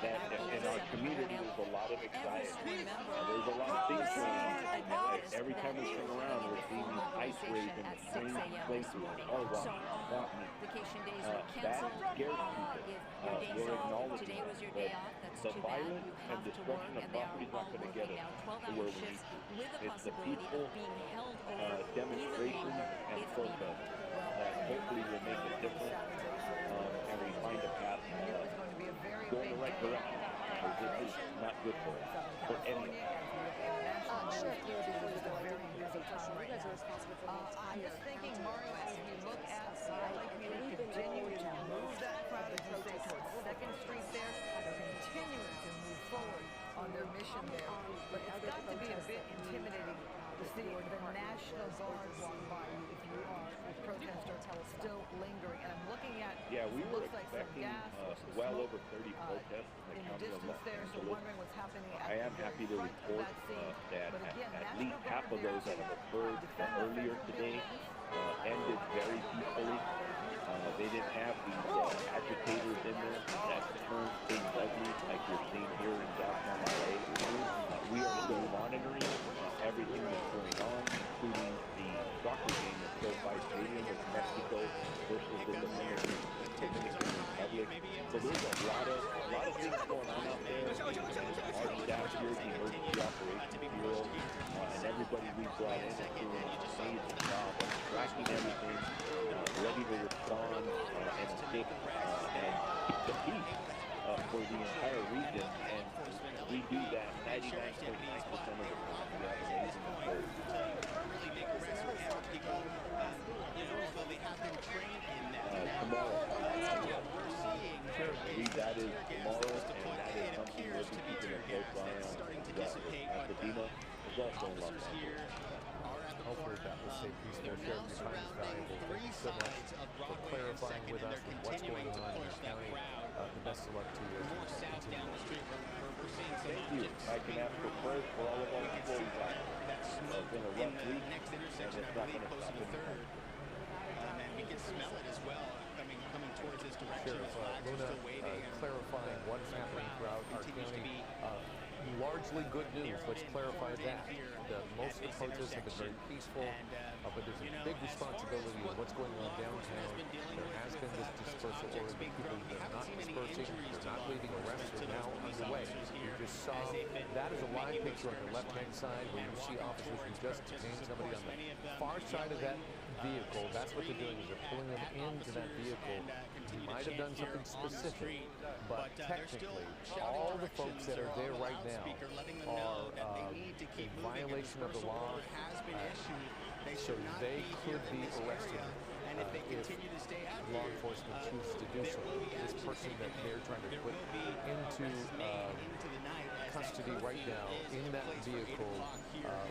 [SPEAKER 11] That in our community there's a lot of anxiety. There's a lot of things going on. Every time we turn around, we're seeing these ice raids in the same places. Oh, wow. That scares people. We're acknowledging that the violence and destruction of property is not going to get us to where we need to. It's the peaceful demonstrations and protests that hopefully will make a difference, and we find a path go in the right direction. Because this is not good for us, for any of us.
[SPEAKER 7] Sure, before you go, I do have a question. You guys are responsible for the entire
[SPEAKER 13] I'm just thinking, Mario, as we look at LAPD
[SPEAKER 7] We've been
[SPEAKER 13] continue
[SPEAKER 7] told
[SPEAKER 13] to move
[SPEAKER 7] most
[SPEAKER 13] that crowd,
[SPEAKER 7] of
[SPEAKER 13] as
[SPEAKER 7] the
[SPEAKER 13] you say, towards
[SPEAKER 7] protesters
[SPEAKER 13] 2nd Street there, they're continuing to move forward on their mission there. But it's got to be a bit intimidating to see the National Guard walk by you if you are a protester still lingering. And I'm looking at
[SPEAKER 11] Yeah, we were
[SPEAKER 13] looks like some
[SPEAKER 11] expecting
[SPEAKER 13] gas,
[SPEAKER 11] well over 30 protests
[SPEAKER 13] in
[SPEAKER 11] in
[SPEAKER 13] the
[SPEAKER 11] the county of
[SPEAKER 13] distance
[SPEAKER 11] Los
[SPEAKER 13] there, so
[SPEAKER 11] Angeles.
[SPEAKER 13] wondering what's happening at
[SPEAKER 11] I
[SPEAKER 13] the
[SPEAKER 11] am
[SPEAKER 13] very
[SPEAKER 11] happy to
[SPEAKER 13] front of
[SPEAKER 11] report
[SPEAKER 13] that scene.
[SPEAKER 11] that
[SPEAKER 13] But again,
[SPEAKER 11] at
[SPEAKER 13] National
[SPEAKER 11] least half
[SPEAKER 13] Guard
[SPEAKER 11] of those
[SPEAKER 13] there
[SPEAKER 11] that have
[SPEAKER 13] to
[SPEAKER 11] occurred
[SPEAKER 13] defend the
[SPEAKER 11] earlier
[SPEAKER 13] federal
[SPEAKER 11] today
[SPEAKER 13] buildings.
[SPEAKER 11] ended very peacefully. They didn't have these agitators in there that turned things ugly like you're seeing here in downtown LA. We are still monitoring everything that's going on, including the soccer game at SoFi Stadium with Mexico versus the Dominican Republic. So there's a lot of things going on out there. And our staff here, the Emergency Operations Bureau, and everybody we brought in is doing an amazing job of tracking everything, ready to respond and stick and keep the peace for the entire region. And we do that 99.9% of the time. We have amazing employees. Tomorrow. That is tomorrow, and that is something we'll be keeping a close eye on. Pasadena is also in Los Angeles.
[SPEAKER 3] Hopefully that will stay peaceful. Sheriff, your time is valuable. Thank you so much for clarifying with us with what's going on in the county. The best of luck to you as you continue.
[SPEAKER 11] Thank you. I can ask for prayers for all of our employees out there. It's been a rough week, and it's not going to stop anytime.
[SPEAKER 6] And we can smell it as well coming towards this direction.
[SPEAKER 3] Sheriff Luna clarifying what's happening throughout our county. Largely good news. Let's clarify that. Most of the protests have been very peaceful, but there's a big responsibility in what's going on downtown. There has been this dispersal order. The people that are not dispersing, they're not leaving, arrests are now underway. You just saw that is a live picture on the left-hand side where you see officers who just detained somebody on the far side of that vehicle. That's what they're doing, is they're pulling them into that vehicle. You might have done something specific, but technically, all the folks that are there right now are in violation of the law, so they could be arrested if law enforcement chooses to do so. This person that they're trying to put into custody right now in that vehicle,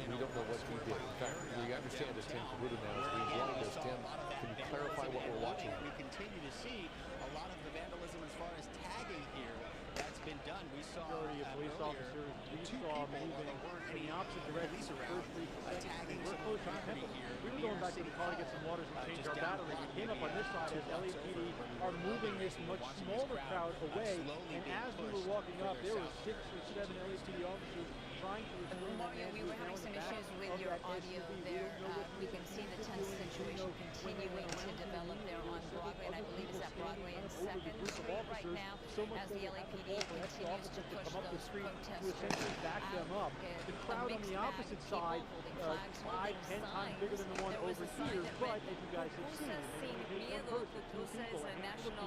[SPEAKER 3] we don't know what he did. In fact, we understand that Tim Cobertura now is being joined us. Tim, can you clarify what we're watching?
[SPEAKER 6] We continue to see a lot of the vandalism as far as tagging here that's been done. We saw
[SPEAKER 9] police officers moving in the opposite direction from First Street to Second Street. We're close to the temple. We were going back to the car to get some waters and change our battery. We came up on this side as LAPD are moving this much smaller crowd away, and as we were walking up, there were 6 or 7 LAPD officers trying to restrain that man
[SPEAKER 8] we
[SPEAKER 9] who
[SPEAKER 8] were
[SPEAKER 9] was now
[SPEAKER 8] having
[SPEAKER 9] in
[SPEAKER 8] some
[SPEAKER 9] the back
[SPEAKER 8] issues with
[SPEAKER 9] of
[SPEAKER 8] your
[SPEAKER 9] that
[SPEAKER 8] audio
[SPEAKER 9] SUV.
[SPEAKER 8] there. We can see the tense situation continuing to develop there on Broadway, and I believe it's at Broadway and 2nd Street right now as the LAPD continues to push those protesters
[SPEAKER 9] back them up. The crowd on the opposite side, 5-10 times bigger than the one over here, but as you guys have seen,
[SPEAKER 8] Ee.Uu is a national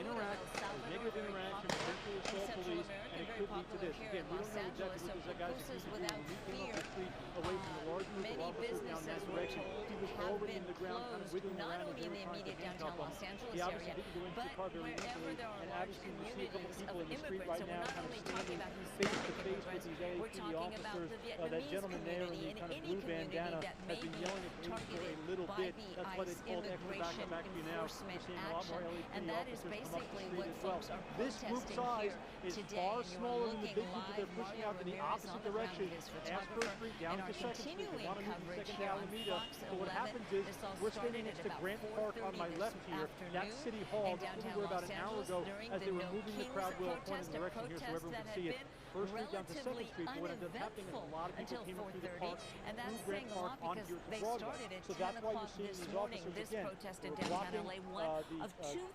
[SPEAKER 9] interact, negative interaction, potentially assault police, and it could lead to this. Again, we don't know exactly what these guys are doing. We came up the street away from the large group of officers down that direction. He was already in the ground, kind of wiggling
[SPEAKER 8] not
[SPEAKER 9] around
[SPEAKER 8] only in the immediate downtown Los Angeles area, but wherever there are large communities of immigrants. So we're not only talking about Hispanic immigrants, we're talking about the Vietnamese community in any community that may be targeted by the ICE Immigration Enforcement Action. And that is basically what folks are protesting here today.
[SPEAKER 9] Far
[SPEAKER 8] And you're
[SPEAKER 9] smaller than the
[SPEAKER 8] looking
[SPEAKER 9] big group that
[SPEAKER 8] live,
[SPEAKER 9] they're pushing out in the
[SPEAKER 8] Mario Ramirez
[SPEAKER 9] opposite
[SPEAKER 8] on the ground
[SPEAKER 9] direction,
[SPEAKER 8] with his
[SPEAKER 9] as First
[SPEAKER 8] photographer,
[SPEAKER 9] Street down
[SPEAKER 8] and
[SPEAKER 9] to
[SPEAKER 8] our
[SPEAKER 9] Second Street. They
[SPEAKER 8] continuing
[SPEAKER 9] want to move to
[SPEAKER 8] coverage
[SPEAKER 9] Second
[SPEAKER 8] here on
[SPEAKER 9] Alameda.
[SPEAKER 8] Fox
[SPEAKER 9] So what
[SPEAKER 8] 11.
[SPEAKER 9] happens is
[SPEAKER 8] This all
[SPEAKER 9] we're standing
[SPEAKER 8] started
[SPEAKER 9] next
[SPEAKER 8] at
[SPEAKER 9] to
[SPEAKER 8] about
[SPEAKER 9] Grant Park on my
[SPEAKER 8] 4:30
[SPEAKER 9] left
[SPEAKER 8] this
[SPEAKER 9] here. That's
[SPEAKER 8] afternoon
[SPEAKER 9] City Hall.
[SPEAKER 8] in
[SPEAKER 9] That's where we
[SPEAKER 8] downtown
[SPEAKER 9] were about
[SPEAKER 8] Los
[SPEAKER 9] an hour
[SPEAKER 8] Angeles
[SPEAKER 9] ago
[SPEAKER 8] during
[SPEAKER 9] as
[SPEAKER 8] the
[SPEAKER 9] they were
[SPEAKER 8] No
[SPEAKER 9] moving the
[SPEAKER 8] Kings
[SPEAKER 9] crowd. We'll point in
[SPEAKER 8] protest,
[SPEAKER 9] the direction here so everyone can see it. First Street down to 2nd Street. But what ended up happening is a lot of people
[SPEAKER 8] until
[SPEAKER 9] came up through the
[SPEAKER 8] 4:30,
[SPEAKER 9] park,
[SPEAKER 8] and that's
[SPEAKER 9] through
[SPEAKER 8] saying
[SPEAKER 9] Grant
[SPEAKER 8] a
[SPEAKER 9] Park
[SPEAKER 8] lot
[SPEAKER 9] on
[SPEAKER 8] because
[SPEAKER 9] here to
[SPEAKER 8] they
[SPEAKER 9] Broadway.
[SPEAKER 8] started at
[SPEAKER 9] So
[SPEAKER 8] 10
[SPEAKER 9] that's why
[SPEAKER 8] o'clock
[SPEAKER 9] you're seeing
[SPEAKER 8] this
[SPEAKER 9] these
[SPEAKER 8] morning.
[SPEAKER 9] officers
[SPEAKER 8] This
[SPEAKER 9] again.
[SPEAKER 8] protest in
[SPEAKER 9] They're
[SPEAKER 8] downtown
[SPEAKER 9] blocking,
[SPEAKER 8] LA, one
[SPEAKER 9] the
[SPEAKER 8] of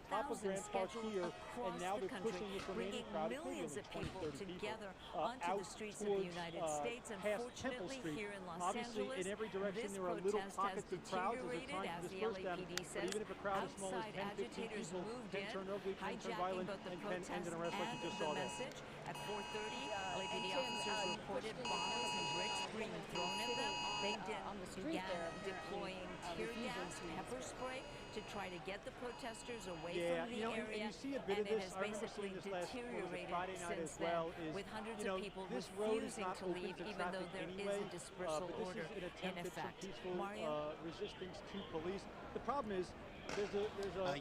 [SPEAKER 9] top of
[SPEAKER 8] 2,000
[SPEAKER 9] Grant Park
[SPEAKER 8] scheduled
[SPEAKER 9] here,
[SPEAKER 8] across
[SPEAKER 9] and now
[SPEAKER 8] the
[SPEAKER 9] they're
[SPEAKER 8] country,
[SPEAKER 9] pushing this remaining
[SPEAKER 8] bringing
[SPEAKER 9] crowd,
[SPEAKER 8] millions of
[SPEAKER 9] including
[SPEAKER 8] people
[SPEAKER 9] 20, 30
[SPEAKER 8] together
[SPEAKER 9] out
[SPEAKER 8] onto the streets of the
[SPEAKER 9] towards,
[SPEAKER 8] United States.
[SPEAKER 9] past Temple
[SPEAKER 8] Unfortunately,
[SPEAKER 9] Street.
[SPEAKER 8] here in Los
[SPEAKER 9] Obviously,
[SPEAKER 8] Angeles,
[SPEAKER 9] in every direction
[SPEAKER 8] this
[SPEAKER 9] there are little
[SPEAKER 8] protest has
[SPEAKER 9] pockets of crowds as they're
[SPEAKER 8] deteriorated
[SPEAKER 9] trying to
[SPEAKER 8] as the
[SPEAKER 9] disperse them.
[SPEAKER 8] LAPD
[SPEAKER 9] But
[SPEAKER 8] says.
[SPEAKER 9] even if a crowd as small as
[SPEAKER 8] Outside
[SPEAKER 9] 10, 15
[SPEAKER 8] agitators
[SPEAKER 9] people
[SPEAKER 8] moved
[SPEAKER 9] can
[SPEAKER 8] in,
[SPEAKER 9] turn ugly, can turn
[SPEAKER 8] hijacking
[SPEAKER 9] violent,
[SPEAKER 8] both the
[SPEAKER 9] and can
[SPEAKER 8] protest
[SPEAKER 9] end an arrest like you
[SPEAKER 8] and
[SPEAKER 9] just
[SPEAKER 8] the
[SPEAKER 9] saw there.
[SPEAKER 8] message. At 4:30, LAPD officers reported bottles and bricks being thrown at them. They began deploying tear gas, pepper spray to try to get the protesters away from the area.
[SPEAKER 9] And you see a bit of
[SPEAKER 8] it
[SPEAKER 9] this.
[SPEAKER 8] has
[SPEAKER 9] I remember
[SPEAKER 8] basically
[SPEAKER 9] seeing this last
[SPEAKER 8] deteriorated
[SPEAKER 9] Friday night
[SPEAKER 8] since
[SPEAKER 9] as well.
[SPEAKER 8] then, with hundreds of people
[SPEAKER 9] this road is
[SPEAKER 8] refusing
[SPEAKER 9] not
[SPEAKER 8] to
[SPEAKER 9] open
[SPEAKER 8] leave,
[SPEAKER 9] to
[SPEAKER 8] even though
[SPEAKER 9] traffic
[SPEAKER 8] there
[SPEAKER 9] anyway,
[SPEAKER 8] is a dispersal
[SPEAKER 9] but this
[SPEAKER 8] order
[SPEAKER 9] is an
[SPEAKER 8] in
[SPEAKER 9] attempt at some
[SPEAKER 8] effect.
[SPEAKER 9] peaceful
[SPEAKER 8] Mario?
[SPEAKER 9] resistance to police. The problem is there's a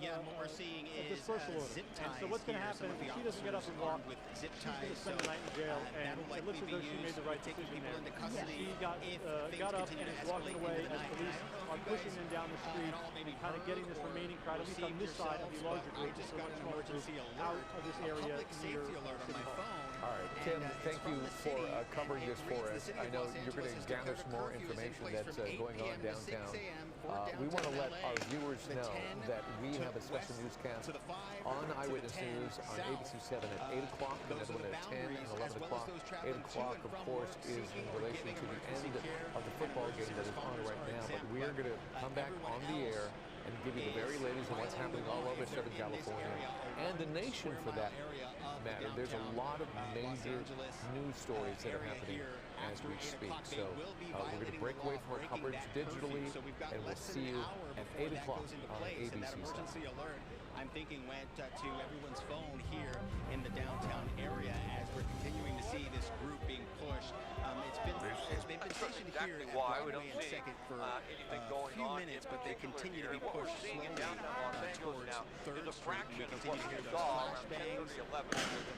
[SPEAKER 6] yeah, and what we're seeing is
[SPEAKER 9] dispersal order.
[SPEAKER 6] zip
[SPEAKER 9] And
[SPEAKER 6] ties
[SPEAKER 9] so what's going to
[SPEAKER 6] here.
[SPEAKER 9] happen
[SPEAKER 6] Some of
[SPEAKER 9] is
[SPEAKER 6] the
[SPEAKER 9] she doesn't get up and walk.
[SPEAKER 6] with zip
[SPEAKER 9] She's going to
[SPEAKER 6] ties,
[SPEAKER 9] spend the night in jail, and
[SPEAKER 6] that'll
[SPEAKER 9] it looks
[SPEAKER 6] likely
[SPEAKER 9] as though
[SPEAKER 6] be
[SPEAKER 9] she made the
[SPEAKER 6] used
[SPEAKER 9] right
[SPEAKER 6] for taking
[SPEAKER 9] decision
[SPEAKER 6] people
[SPEAKER 9] there.
[SPEAKER 6] into custody
[SPEAKER 9] She got
[SPEAKER 6] if
[SPEAKER 9] got
[SPEAKER 6] things
[SPEAKER 9] up
[SPEAKER 6] continue
[SPEAKER 9] and
[SPEAKER 6] to
[SPEAKER 9] is walking
[SPEAKER 6] escalate
[SPEAKER 9] away
[SPEAKER 6] into the
[SPEAKER 9] as
[SPEAKER 6] night.
[SPEAKER 9] police
[SPEAKER 6] I don't know
[SPEAKER 9] are
[SPEAKER 6] if you
[SPEAKER 9] pushing
[SPEAKER 6] guys,
[SPEAKER 9] them down the street
[SPEAKER 6] at all maybe
[SPEAKER 9] and kind of
[SPEAKER 6] heard
[SPEAKER 9] getting this
[SPEAKER 6] or
[SPEAKER 9] remaining crowd, at least on
[SPEAKER 6] received
[SPEAKER 9] this side of the larger
[SPEAKER 6] yourselves,
[SPEAKER 9] group,
[SPEAKER 6] I just
[SPEAKER 9] the
[SPEAKER 6] got an
[SPEAKER 9] smaller group,
[SPEAKER 6] emergency
[SPEAKER 9] out
[SPEAKER 6] alert,
[SPEAKER 9] of this
[SPEAKER 6] a
[SPEAKER 9] area
[SPEAKER 6] public
[SPEAKER 9] near
[SPEAKER 6] safety alert on
[SPEAKER 9] City
[SPEAKER 6] my
[SPEAKER 9] Hall.
[SPEAKER 6] phone.
[SPEAKER 3] All right, Tim, thank you for covering
[SPEAKER 6] and
[SPEAKER 3] this
[SPEAKER 6] it
[SPEAKER 3] for
[SPEAKER 6] reads,
[SPEAKER 3] us.
[SPEAKER 6] the city
[SPEAKER 3] I
[SPEAKER 6] of
[SPEAKER 3] know
[SPEAKER 6] Los
[SPEAKER 3] you're going
[SPEAKER 6] Angeles
[SPEAKER 3] to
[SPEAKER 6] has
[SPEAKER 3] gather
[SPEAKER 6] declared
[SPEAKER 3] some
[SPEAKER 6] a
[SPEAKER 3] more
[SPEAKER 6] curfew is in
[SPEAKER 3] information
[SPEAKER 6] place
[SPEAKER 3] that's
[SPEAKER 6] from 8
[SPEAKER 3] going on
[SPEAKER 6] p.m. to 6
[SPEAKER 3] downtown.
[SPEAKER 6] a.m. for
[SPEAKER 3] We want to let
[SPEAKER 6] downtown
[SPEAKER 3] our
[SPEAKER 6] LA.
[SPEAKER 3] viewers
[SPEAKER 6] The
[SPEAKER 3] know
[SPEAKER 6] 10
[SPEAKER 3] that we
[SPEAKER 6] to
[SPEAKER 3] have a special
[SPEAKER 6] west
[SPEAKER 3] newscast
[SPEAKER 6] to the 5
[SPEAKER 3] on
[SPEAKER 6] to the
[SPEAKER 3] Eyewitness
[SPEAKER 6] 10
[SPEAKER 3] News on
[SPEAKER 6] south.
[SPEAKER 3] ABC7 at 8 o'clock,
[SPEAKER 6] Those
[SPEAKER 3] another
[SPEAKER 6] are
[SPEAKER 3] one
[SPEAKER 6] the
[SPEAKER 3] at 10 and
[SPEAKER 6] boundaries,
[SPEAKER 3] 11
[SPEAKER 6] as well as
[SPEAKER 3] o'clock.
[SPEAKER 6] those
[SPEAKER 3] 8
[SPEAKER 6] traveling to
[SPEAKER 3] o'clock,
[SPEAKER 6] and
[SPEAKER 3] of
[SPEAKER 6] from
[SPEAKER 3] course,
[SPEAKER 6] work,
[SPEAKER 3] is in
[SPEAKER 6] seeking or
[SPEAKER 3] relation
[SPEAKER 6] giving
[SPEAKER 3] to the
[SPEAKER 6] emergency
[SPEAKER 3] end
[SPEAKER 6] care.
[SPEAKER 3] of the football game that is on right now. But we are going to come back on the air and give you the very latest on what's happening all over Southern California and the nation, for that matter. There's a lot of major news stories that are happening as we speak. So we're going to break away from our coverage digitally, and we'll see you at 8 o'clock on ABC7.
[SPEAKER 6] I'm thinking went to everyone's phone here in the downtown area as we're continuing to see this group being pushed. They've been stationed here at Broadway and Second for a few minutes, but they continue to be pushed slowly towards 3rd Street. We continue to hear those flashbangs. The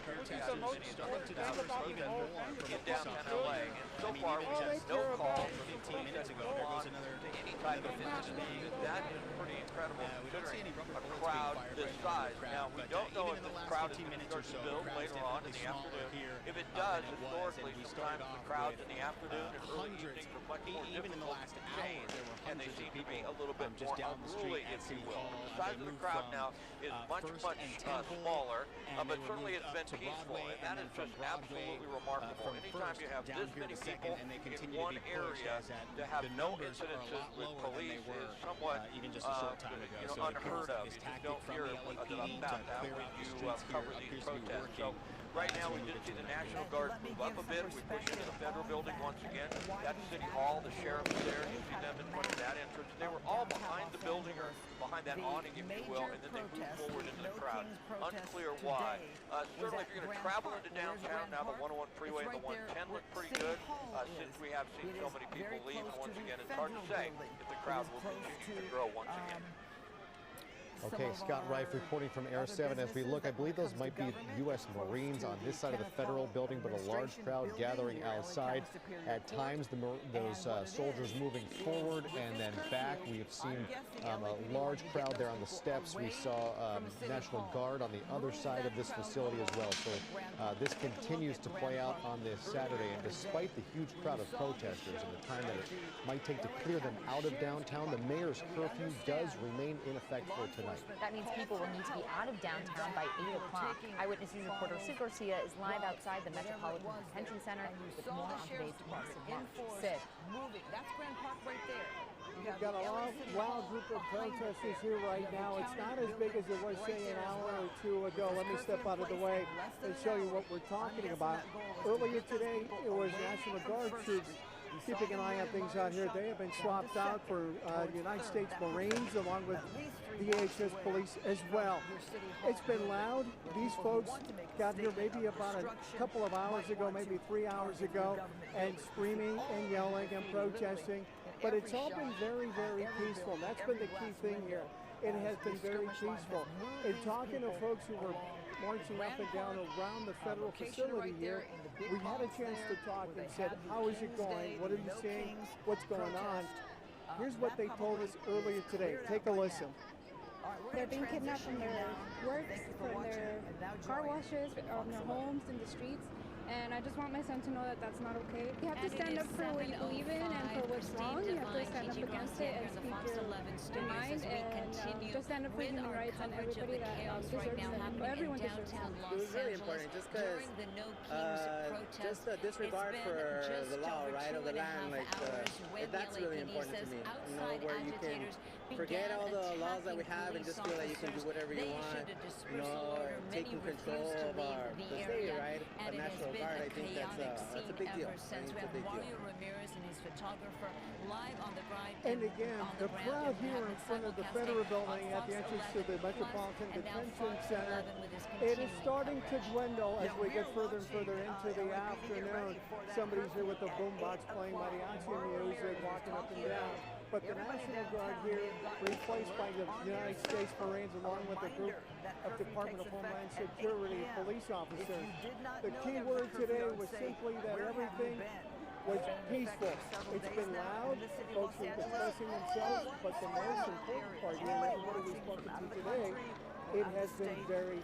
[SPEAKER 6] protesters starting to disperse even more from downtown LA.
[SPEAKER 14] So far, we have no call from
[SPEAKER 6] 15 minutes ago. There goes another flashbang.
[SPEAKER 14] That is pretty incredible.
[SPEAKER 6] We don't see any rubber
[SPEAKER 14] A
[SPEAKER 6] bullets
[SPEAKER 14] crowd
[SPEAKER 6] being fired
[SPEAKER 14] this
[SPEAKER 6] right now.
[SPEAKER 14] size. Now, we don't know if the crowd is going to start to build later on in the afternoon. If it does, historically, sometimes the crowds in the afternoon and early evenings are much more
[SPEAKER 6] even in the
[SPEAKER 14] difficult
[SPEAKER 6] last
[SPEAKER 14] to
[SPEAKER 6] hour,
[SPEAKER 14] contain,
[SPEAKER 6] there were
[SPEAKER 14] and they
[SPEAKER 6] hundreds
[SPEAKER 14] seem
[SPEAKER 6] of
[SPEAKER 14] to be
[SPEAKER 6] people
[SPEAKER 14] a little bit
[SPEAKER 6] just
[SPEAKER 14] more
[SPEAKER 6] down the
[SPEAKER 14] unruly,
[SPEAKER 6] street at
[SPEAKER 14] if you
[SPEAKER 6] City
[SPEAKER 14] will.
[SPEAKER 6] Hall.
[SPEAKER 14] The size of the crowd now is much smaller, but certainly it's been peaceful, and that is just absolutely remarkable. Anytime you have this many people in one area to have no incidences with police is somewhat unheard of. You just don't hear about that when you cover these protests. So right now we did see the National Guard move up a bit. We pushed into the federal building once again. That's City Hall. The sheriff is there. You see them in front of that entrance. They were all behind the building or behind that awning, if you will, and then they moved forward into the crowd. Unclear why. Certainly, if you're going to travel into downtown, now the 101 freeway and the 110 look pretty good. Since we have seen so many people leave, and once again, it's hard to say if the crowd will continue to grow once again.
[SPEAKER 15] Okay, Scott Reif reporting from Air 7 as we look. I believe those might be U.S. Marines on this side of the federal building, but a large crowd gathering outside. At times, those soldiers moving forward and then back. We have seen a large crowd there on the steps. We saw National Guard on the other side of this facility as well. So this continues to play out on this Saturday. And despite the huge crowd of protesters and the time that it might take to clear them out of downtown, the mayor's curfew does remain in effect for tonight.
[SPEAKER 16] That means people will need to be out of downtown by 8 o'clock. Eyewitness News reporter Sid Garcia is live outside the Metropolitan Detention Center with more on today's Tomorrow. Sid.
[SPEAKER 13] That's Grand Park right there.
[SPEAKER 9] We've got a wild group of protesters here right now. It's not as big as it was, say, an hour or two ago. Let me step out of the way and show you what we're talking about. Earlier today, it was National Guard troops keeping an eye on things out here. They have been swapped out for United States Marines along with DHS police as well. It's been loud. These folks got here maybe about a couple of hours ago, maybe 3 hours ago, and screaming and yelling and protesting. But it's all been very, very peaceful. That's been the key thing here. It has been very peaceful. In talking to folks who were marching up and down around the federal facility here, we had a chance to talk and said, how is it going? What are you seeing? What's going on? Here's what they told us earlier today. Take a listen.
[SPEAKER 17] They're being kidnapped from their works, from their car washes, from their homes, in the streets, And I just want my son to know that that's not okay. You have to stand up for what you believe in and for what's wrong. You have to stand up against it and speak your mind and just stand up for human rights and everybody that deserves them. Everyone deserves them.
[SPEAKER 18] It was really important just because just the disregard for the law, right, of the land, like that's really important to me. You know, where you can forget all the laws that we have and just feel like you can do whatever you want. You know, taking control of the state, right? The National Guard. I think that's a big deal. I think it's a big deal.
[SPEAKER 9] And again, the crowd here in front of the Federal Building at the entrance to the Metropolitan Detention Center, it is starting to dwindle as we get further and further into the afternoon. Somebody's here with a boombox playing mariachi music, walking up and down. But the National Guard here, replaced by the United States Marines, along with a group of Department of Homeland Security police officers. The key word today was simply that everything was peaceful. It's been loud, folks were expressing themselves, but the most important part here, everybody we've spoken to today, it has been very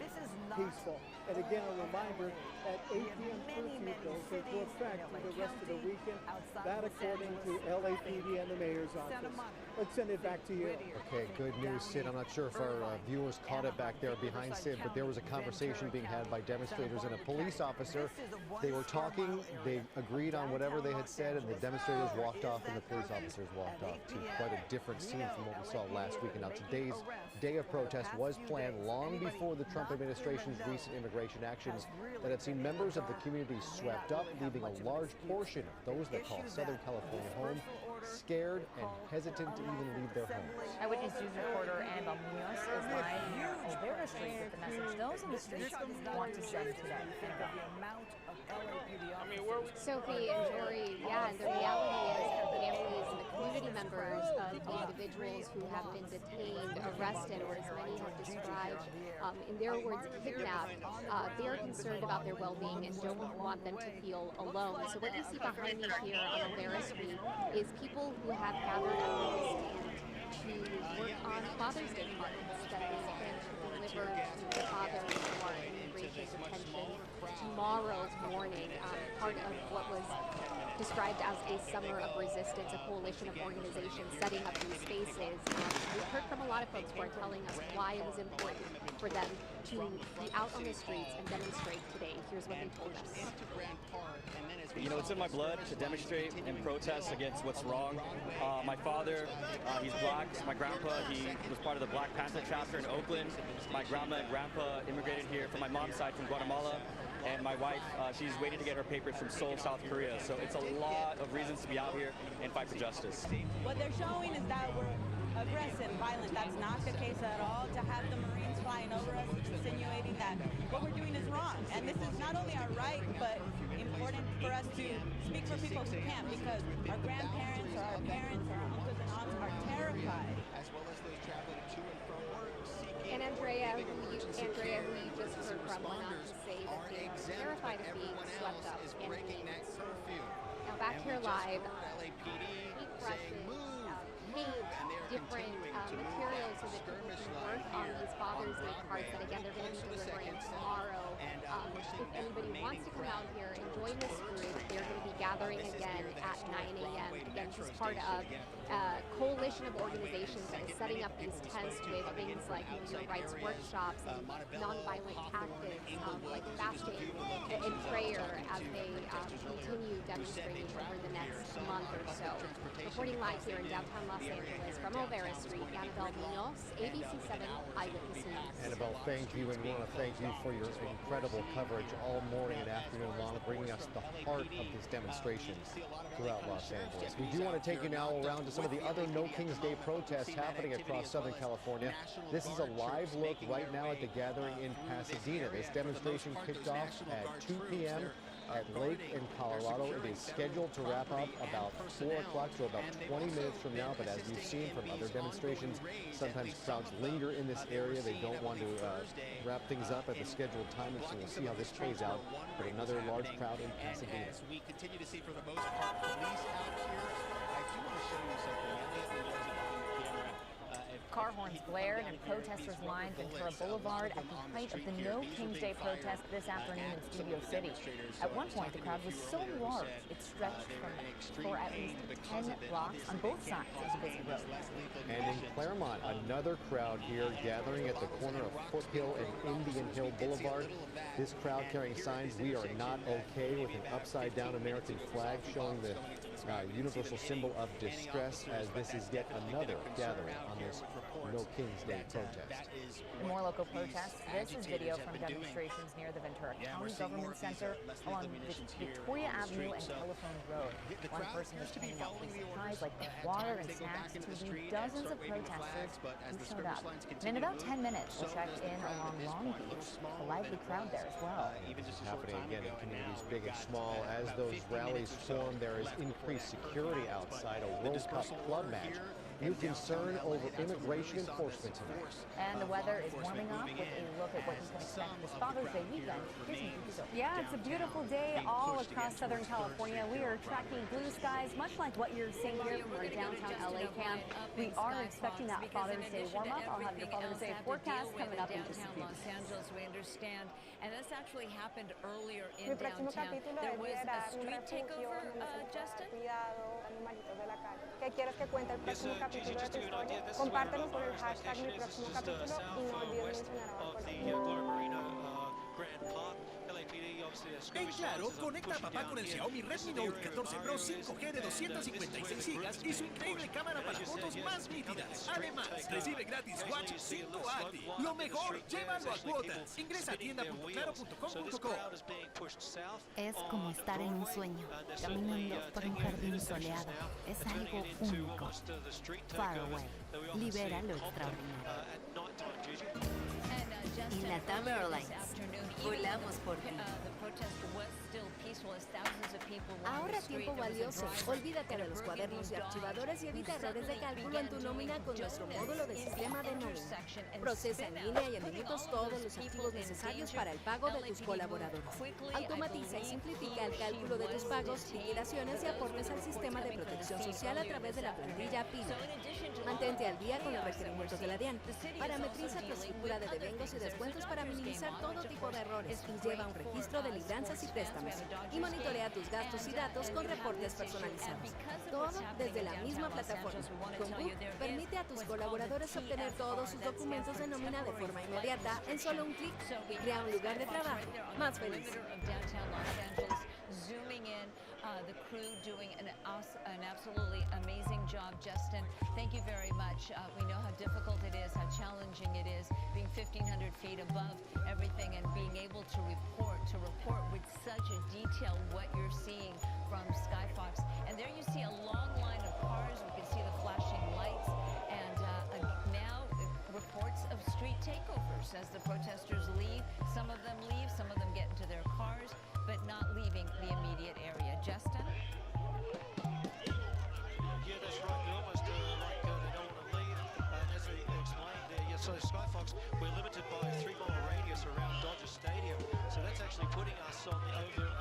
[SPEAKER 9] peaceful. And again, a reminder that 8 p.m. curfew goes into effect for the rest of the weekend. That according to LAPD and the mayor's office. Let's send it back to you.
[SPEAKER 15] Okay, good news, Sid. I'm not sure if our viewers caught it back there behind Sid, but there was a conversation being had by demonstrators and a police officer. They were talking, they agreed on whatever they had said, and the demonstrators walked off and the police officers walked off to quite a different scene from what we saw last week. And now today's day of protest was planned long before the Trump administration's recent immigration actions that have seen members of the community swept up, leaving a large portion of those that call Southern California home scared and hesitant to even leave their homes.
[SPEAKER 16] Eyewitness News reporter Ee.Uu is live near Cobertura Street with the message those in the streets want to send today.
[SPEAKER 19] Sophie and Jory, yeah, and the reality is that families and the community members of the individuals who have been detained, arrested, or as many have described, in their words, kidnapped, they are concerned about their well-being and don't want them to feel alone. So what you see behind me here on Rivera Street is people who have gathered at the stand to work on Father's Day cards that they plan to deliver to the fathers who are in immigration detention tomorrow morning. Part of what was described as a summer of resistance, a coalition of organizations setting up these spaces. We've heard from a lot of folks who are telling us why it was important for them to be out on the streets and demonstrate today. Here's what they told us.
[SPEAKER 20] You know, it's in my blood to demonstrate and protest against what's wrong. My father, he's black. My grandpa, he was part of the Black Panther chapter in Oakland. My grandma and grandpa immigrated here from my mom's side from Guatemala. And my wife, she's waiting to get her papers from Seoul, South Korea. So it's a lot of reasons to be out here and fight for justice.
[SPEAKER 21] What they're showing is that we're aggressive, violent. That's not the case at all. To have the Marines flying over us, it's insinuating that what we're doing is wrong. And this is not only our right, but important for us to speak for people who can't, because our grandparents or our parents or our uncles and aunts are terrified.
[SPEAKER 6] As well as those traveling to and from work,
[SPEAKER 19] and Andrea, who you just heard from, went on to say that they are terrified of being swept up and named. Now back here live, paint brushes, paint, different materials so that people can work on these Father's Day cards that again they're going to be delivering tomorrow. If anybody wants to come out here and join this group, they're going to be gathering again at 9 a.m. Again, this is part of a coalition of organizations that is setting up these tents with things like human rights workshops and nonviolent tactics like fasting and prayer as they continue demonstrating over the next month or so. Reporting live here in downtown Los Angeles from Rivera Street, Annabelle Munoz, ABC7 Eyewitness News.
[SPEAKER 15] Annabelle, thank you, and we want to thank you for your incredible coverage all morning and afternoon long, bringing us the heart of this demonstration throughout Los Angeles. We do want to take you now around to some of the other No King's Day protests happening across Southern California. This is a live look right now at the gathering in Pasadena. This demonstration kicked off at 2 p.m. at Lake in Colorado. It is scheduled to wrap up about 4 o'clock, so about 20 minutes from now. But as you've seen from other demonstrations, sometimes crowds linger in this area. They don't want to wrap things up at the scheduled time, and so we'll see how this plays out. But another large crowd in Pasadena.
[SPEAKER 6] As we continue to see, for the most part, police out here. I do want to show you something.
[SPEAKER 16] Car horns blared and protesters lined Ventura Boulevard at the height of the No King's Day protest this afternoon in Studio City. At one point, the crowd was so large it stretched for at least 10 blocks on both sides of the busy road.
[SPEAKER 15] And in Claremont, another crowd here gathering at the corner of Foothill and Indian Hill Boulevard. This crowd carrying signs, "We are not okay," with an upside-down American flag showing the universal symbol of distress, as this is yet another gathering on this No King's Day protest.
[SPEAKER 16] And more local protests. This is video from demonstrations near the Ventura County Government Center along Victoria Avenue and Telephone Road. One person was handing out free supplies like water and snacks to the dozens of protesters who showed up. And in about 10 minutes, we'll check in along Long Beach. A lively crowd there as well.
[SPEAKER 15] This is happening again in communities big and small. As those rallies form, there is increased security outside a World Cup club match. New concern over immigration enforcement tonight.
[SPEAKER 16] And the weather is warming up with a look at what you can expect this Father's Day weekend.
[SPEAKER 1] Yeah, it's a beautiful day all across Southern California. We are tracking blue skies, much like what you're seeing here from our downtown LA cam. We are expecting that Father's Day warm up. I'll have your Father's Day forecast coming up in just a few.
[SPEAKER 8] Los Angeles, we understand, and this actually happened earlier in downtown. There was a street takeover, Justin.
[SPEAKER 19] ¿Qué quieres que cuente el próximo capítulo de tu historia? Compártelo por el hashtag mi próximo capítulo y no olvides mencionar
[SPEAKER 2] En Claro, conecta a papá con el Xiaomi Redmi Note 14 Pro 5G de 256 GB y su increíble cámara para fotos más nítidas. Además, recibe gratis Watch 5 Active. Lo mejor, llévalo a cuotas. Ingresa a tienda.claro.com.co.
[SPEAKER 22] Es como estar en un sueño, caminando por un jardín soleado. Es algo único. Far Away. Libera lo extraordinario. Y LATAM Airlines. Volamos por ti.
[SPEAKER 23] Ahorra tiempo valioso. Olvídate de los cuadernos y archivadores y evita errores de cálculo en tu nómina con nuestro módulo de sistema de nómina. Procesa en línea y en minutos todos los archivos necesarios para el pago de tus colaboradores. Automatiza y simplifica el cálculo de tus pagos, liquidaciones y aportes al sistema de protección social a través de la plantilla PINA. Mantente al día con los requerimientos de la DIAN. Parametriza tu estructura de devengos y descuentos para minimizar todo tipo de errores y lleva un registro de libranzas y préstamos. Y monitorea tus gastos y datos con reportes personalizados. Todo desde la misma plataforma. Con Book, permite a tus colaboradores obtener todos sus documentos de nómina de forma inmediata en solo un clic y crea un lugar de trabajo más feliz.
[SPEAKER 8] Zooming in, the crew doing an absolutely amazing job, Justin. Thank you very much. We know how difficult it is, how challenging it is, being 1,500 feet above everything and being able to report with such a detail what you're seeing from Skyfox. And there you see a long line of cars. We can see the flashing lights, and now reports of street takeovers as the protesters leave. Some of them leave, some of them get into their cars, but not leaving the immediate area. Justin?
[SPEAKER 24] Yeah, that's right. They're almost like they don't want to leave. And as we explained there, so Skyfox, we're limited by a 3-mile radius around Dodger Stadium. So that's actually putting us on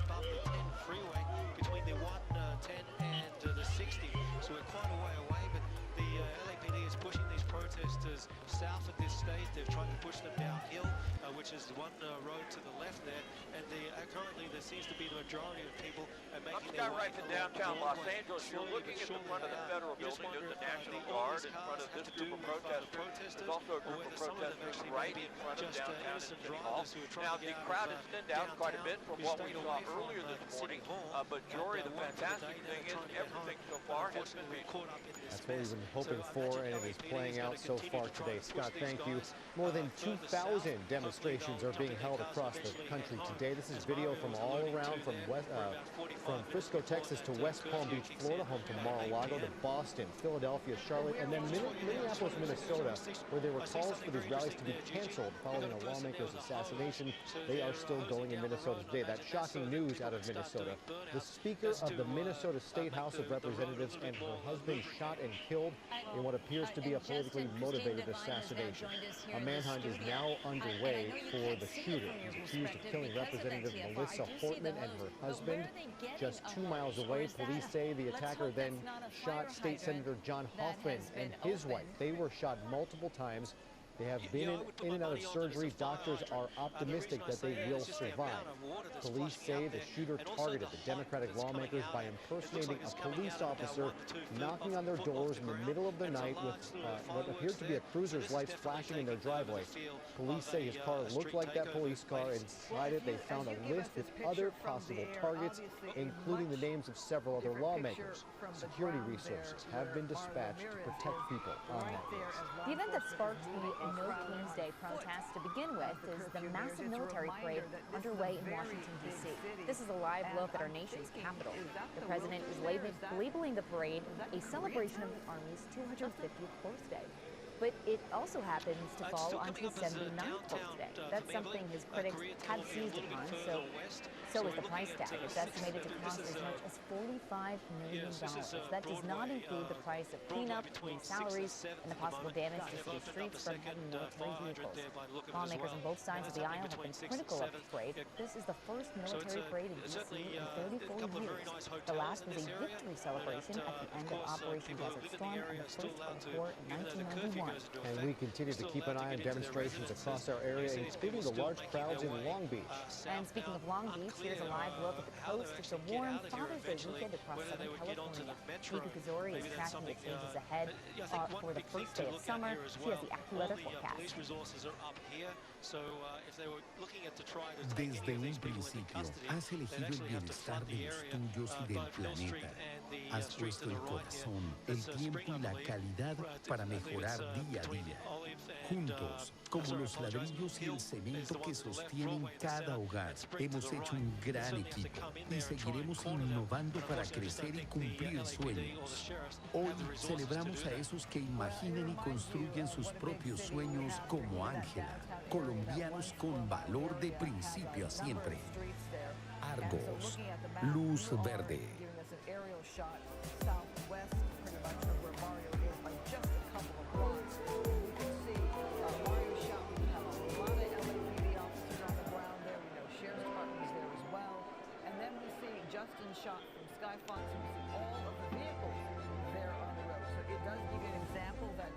[SPEAKER 24] above the 10 freeway between the 110 and the 60. So we're quite a way away, but the LAPD is pushing these protesters south at this stage. They've tried to push them downhill, which is one road to the left there. And currently there seems to be the majority of people making their way
[SPEAKER 14] right to downtown Los Angeles. You're looking at the front of the federal building. There's the National Guard in front of this group of protesters. There's also a group of protesters right in front of downtown City Hall. Now, the crowd has thinned out quite a bit from what we saw earlier this morning, but Jory, the fantastic thing is everything so far has been peaceful.
[SPEAKER 15] That's what we've been hoping for, and it is playing out so far today. Scott, thank you. More than 2,000 demonstrations are being held across the country today. This is video from all around, from Frisco, Texas to West Palm Beach, Florida, home to Mar-a-Lago, to Boston, Philadelphia, Charlotte, and then Minneapolis, Minnesota, where there were calls for these rallies to be canceled following a lawmaker's assassination. They are still going in Minnesota today. That's shocking news out of Minnesota. The Speaker of the Minnesota State House of Representatives and her husband shot and killed in what appears to be a politically motivated assassination. A manhunt is now underway for the shooter. He's accused of killing Representative Melissa Hortman and her husband. Just 2 miles away, police say the attacker then shot State Senator John Hoffman and his wife. They were shot multiple times. They have been in and out of surgery. Doctors are optimistic that they will survive. Police say the shooter targeted the Democratic lawmakers by impersonating a police officer, knocking on their doors in the middle of the night with what appeared to be a cruiser's lights flashing in their driveway. Police say his car looked like that police car. Inside it, they found a list with other possible targets, including the names of several other lawmakers. Security resources have been dispatched to protect people on that list.
[SPEAKER 16] The event that sparked the No King's Day protest to begin with is the massive military parade underway in Washington, D.C. This is a live look at our nation's capital. The president is labeling the parade a celebration of the Army's 250th birthday. But it also happens to fall onto his 79th birthday. That's something his critics have seized upon, so is the price tag. It's estimated to cost as much as $45 million. That does not include the price of cleanup, police salaries, and the possible damage to city streets from heavy military vehicles. Lawmakers on both sides of the aisle have been critical of the parade. This is the first military parade in D.C. in 34 years. The last was a victory celebration at the end of Operation Desert Storm and the first Gulf War in 1991.
[SPEAKER 15] And we continue to keep an eye on demonstrations across our area, including the large crowds in Long Beach.
[SPEAKER 16] And speaking of Long Beach, here's a live look at the coast. It's a warm Father's Day weekend across Southern California. Ee.Uu Kazori is tracking the changes ahead for the first day of summer. She has the AccuWeather forecast.
[SPEAKER 4] Desde un principio, has elegido el bienestar de los tuyos y del planeta. Has puesto el corazón, el tiempo y la calidad para mejorar día a día. Juntos, como los ladrillos y el cemento que sostienen cada hogar, hemos hecho un gran equipo y seguiremos innovando para crecer y cumplir sueños. Hoy celebramos a esos que imaginan y construyen sus propios sueños como Ángela, colombianos con valor de principio a siempre. Argos, luz verde.
[SPEAKER 13] Shot from Skyfox, you see all of the vehicles there on the road. So it does give you an example that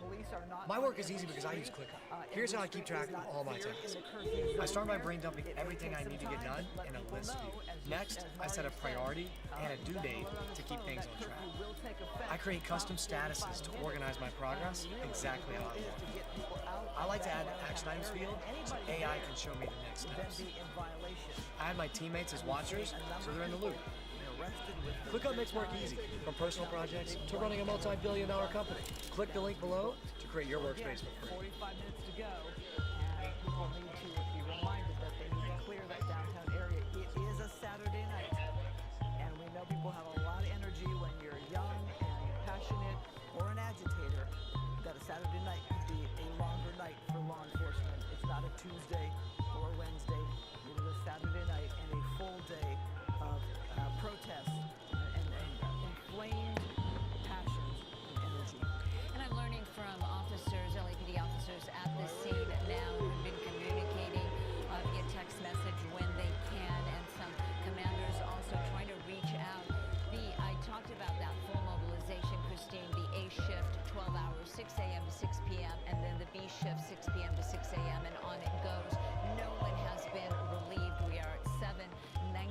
[SPEAKER 13] police are not...
[SPEAKER 5] My work is easy because I use ClickUp. Here's how I keep track of all my tasks. I start my brain dumping everything I need to get done in a list view. Next, I set a priority and a due date to keep things on track. I create custom statuses to organize my progress exactly how I want. I like to add the action items field so AI can show me the next steps. I have my teammates as watchers, so they're in the loop. ClickUp makes work easy, from personal projects to running a multi-billion-dollar company. Click the link below to create your workspace for free.
[SPEAKER 13] 45 minutes to go, and people need to be reminded that they need to clear that downtown area. It is a Saturday night, and we know people have a lot of energy when you're young and passionate or an agitator. That a Saturday night could be a longer night for law enforcement. It's not a Tuesday or a Wednesday. It is a Saturday night and a full day of protests and inflamed passions and energy.
[SPEAKER 8] And I'm learning from officers, LAPD officers at the scene now who've been communicating via text message when they can, and some commanders also trying to reach out. I talked about that full mobilization, Christine, the A shift, 12 hours, 6 a.m. to 6 p.m., and then the B shift, 6 p.m. to 6 a.m., and on it goes. No one has been relieved. We are at 7:19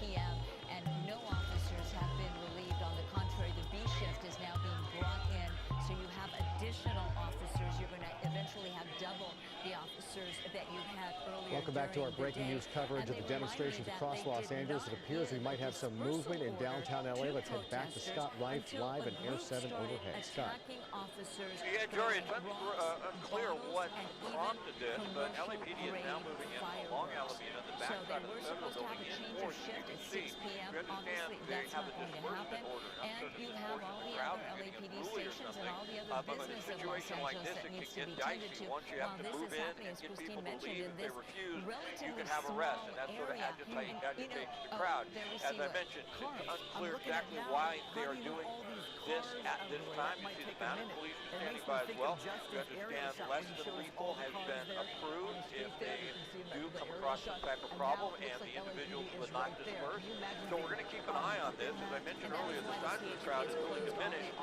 [SPEAKER 8] p.m., and no officers have been relieved. On the contrary, the B shift is now being brought in, so you have additional officers. You're going to eventually have double the officers that you had earlier.
[SPEAKER 15] Welcome back to our breaking news coverage of the demonstrations across Los Angeles. It appears we might have some movement in downtown LA. Let's head back to Scott Rife live in Air 7 overhead. Scott.
[SPEAKER 14] Yeah, Jerry, it's unclear what prompted this, but LAPD is now moving in along Alameda, the backside of the federal building in more than you can see. We understand they have a dispersal order.
[SPEAKER 8] And you have all the other LAPD stations and all the other
[SPEAKER 14] But in a situation like this, it can get dicey. Once you have to move in and get people to leave, if they refuse, you can have arrest, and that sort of agitates the crowd. As I mentioned, it's unclear exactly why they are doing this at this time. You see the mounted police standing by as well. You understand less than lethal has been approved. across this type of problem, and the individuals would not disperse. So we're going to keep an eye on this. As I mentioned earlier, the size of the crowd is really diminished.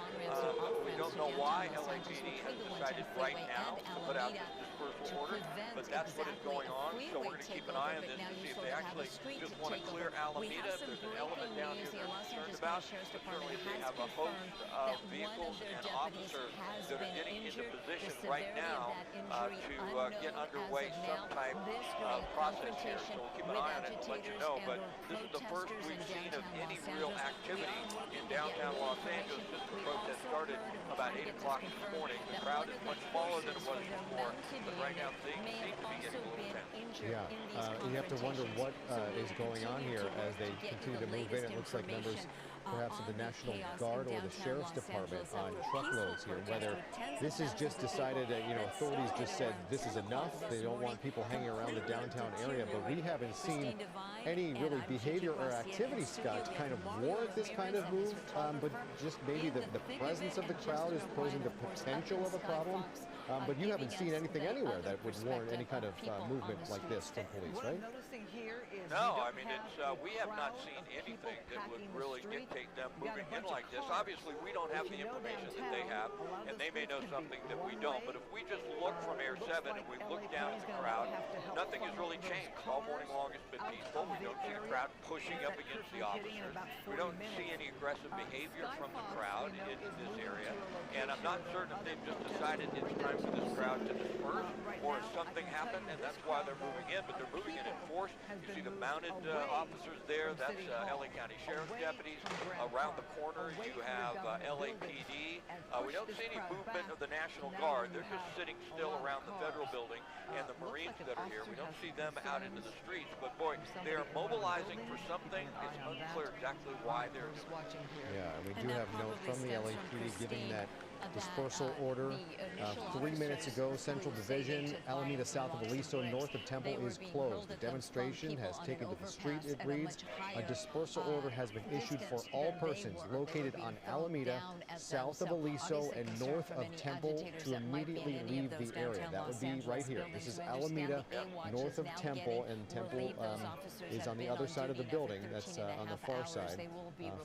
[SPEAKER 14] We don't know why LAPD has decided right now to put out this dispersal order, but that's what is going on. So we're going to keep an eye on this to see if they actually just want to clear Alameda. If there's an element down here they're concerned about, but certainly they have a host of vehicles and officers that are getting into position right now to get underway some type of process here. So we'll keep an eye on it and let you know. But this is the first we've seen of any real activity in downtown Los Angeles since the protest started about 8 o'clock this morning. The crowd is much smaller than it was before, but right now things seem to be getting a little tense.
[SPEAKER 15] Yeah, you have to wonder what is going on here as they continue to move in. It looks like members perhaps of the National Guard or the Sheriff's Department on truckloads here, whether this is just decided that, authorities just said this is enough, they don't want people hanging around the downtown area, but we haven't seen any really behavior or activity, Scott, to kind of warrant this kind of move, but just maybe the presence of the crowd is posing the potential of a problem. But you haven't seen anything anywhere that would warrant any kind of movement like this from police, right?
[SPEAKER 14] No, I mean, we have not seen anything that would really dictate them moving in like this. Obviously, we don't have the information that they have, and they may know something that we don't. But if we just look from Air 7 and we look down at the crowd, nothing has really changed. All morning long it's been peaceful. We don't see the crowd pushing up against the officers. We don't see any aggressive behavior from the crowd in this area. And I'm not certain if they've just decided it's time for this crowd to disperse, or if something happened and that's why they're moving in, but they're moving in force. You see the mounted officers there, that's LA County Sheriff's deputies. Around the corner you have LAPD. We don't see any movement of the National Guard. They're just sitting still around the federal building, and the Marines that are here, we don't see them out into the streets, but boy, they are mobilizing for something. It's unclear exactly why they're doing it.
[SPEAKER 15] Yeah, and we do have note from the LAPD giving that dispersal order. 3 minutes ago, Central Division, Alameda south of Aliso, north of Temple is closed. The demonstration has taken to the street, it reads. A dispersal order has been issued for all persons located on Alameda, south of Aliso, and north of Temple to immediately leave the area. That would be right here. This is Alameda, north of Temple, and Temple is on the other side of the building. That's on the far side.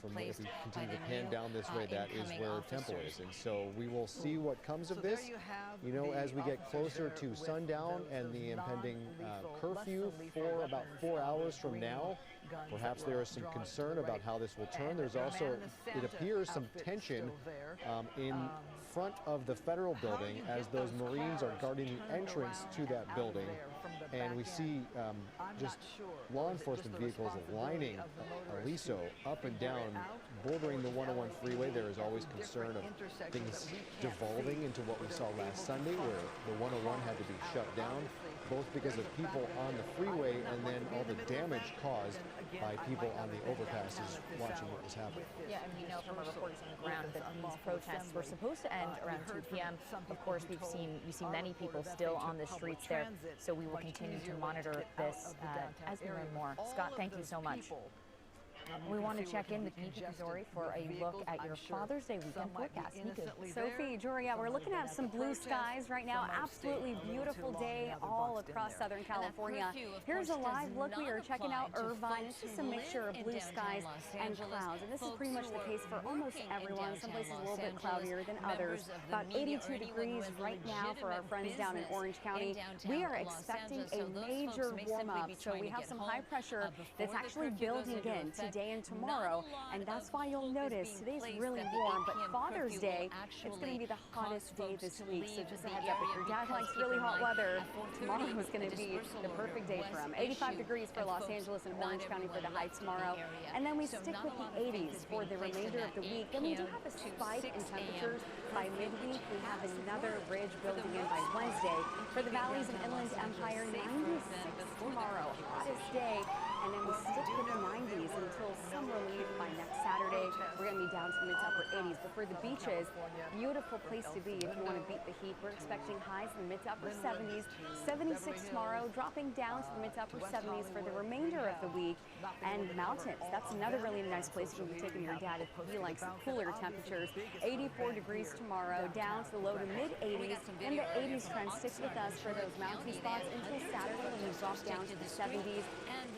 [SPEAKER 15] From if we continue to pan down this way, that is where Temple is. And so we will see what comes of this. As we get closer to sundown and the impending curfew for about 4 hours from now, perhaps there is some concern about how this will turn. There's also, it appears, some tension in front of the federal building as those Marines are guarding the entrance to that building. And we see just law enforcement vehicles lining Aliso up and down, bordering the 101 freeway. There is always concern of things devolving into what we saw last Sunday, where the 101 had to be shut down, both because of people on the freeway and then all the damage caused by people on the overpasses watching what was happening.
[SPEAKER 16] Yeah, and we know from our reports on the ground that these protests were supposed to end around 2 p.m. Of course, we see many people still on the streets there, so we will continue to monitor this as we learn more. Scott, thank you so much. We want to check in with Nika Kazori for a look at your Father's Day weekend forecast. Nika.
[SPEAKER 1] Sophie, Julia, we're looking at some blue skies right now. Absolutely beautiful day all across Southern California. Here's a live look. We are checking out Irvine. It's just a mixture of blue skies and clouds. And this is pretty much the case for almost everyone. Some places a little bit cloudier than others. About 82 degrees right now for our friends down in Orange County. We are expecting a major warm-up. So we have some high pressure that's actually building in today and tomorrow, and that's why you'll notice today's really warm, but Father's Day, it's going to be the hottest day this week, so just a heads up, if your dad likes really hot weather, tomorrow is going to be the perfect day for him. 85 degrees for Los Angeles and Orange County for the high tomorrow, and then we stick with the 80s for the remainder of the week. Then we do have a spike in temperatures by midweek. We have another ridge building in by Wednesday. For the valleys of Inland Empire, 96 tomorrow, hottest day. And then we stick with the 90s until some relief by next Saturday. We're going to be down down to the mid to upper 80s. But for the beaches, beautiful place to be if you want to beat the heat. We're expecting highs in the mid to upper 70s, 76 tomorrow, dropping down to the mid to upper 70s for the remainder of the week. And mountains, that's another really nice place you can be taking your dad if he likes some cooler temperatures. 84 degrees tomorrow, down to the low to mid 80s, and the 80s trend sticks with us for those mountain spots until Saturday when we drop down to the 70s.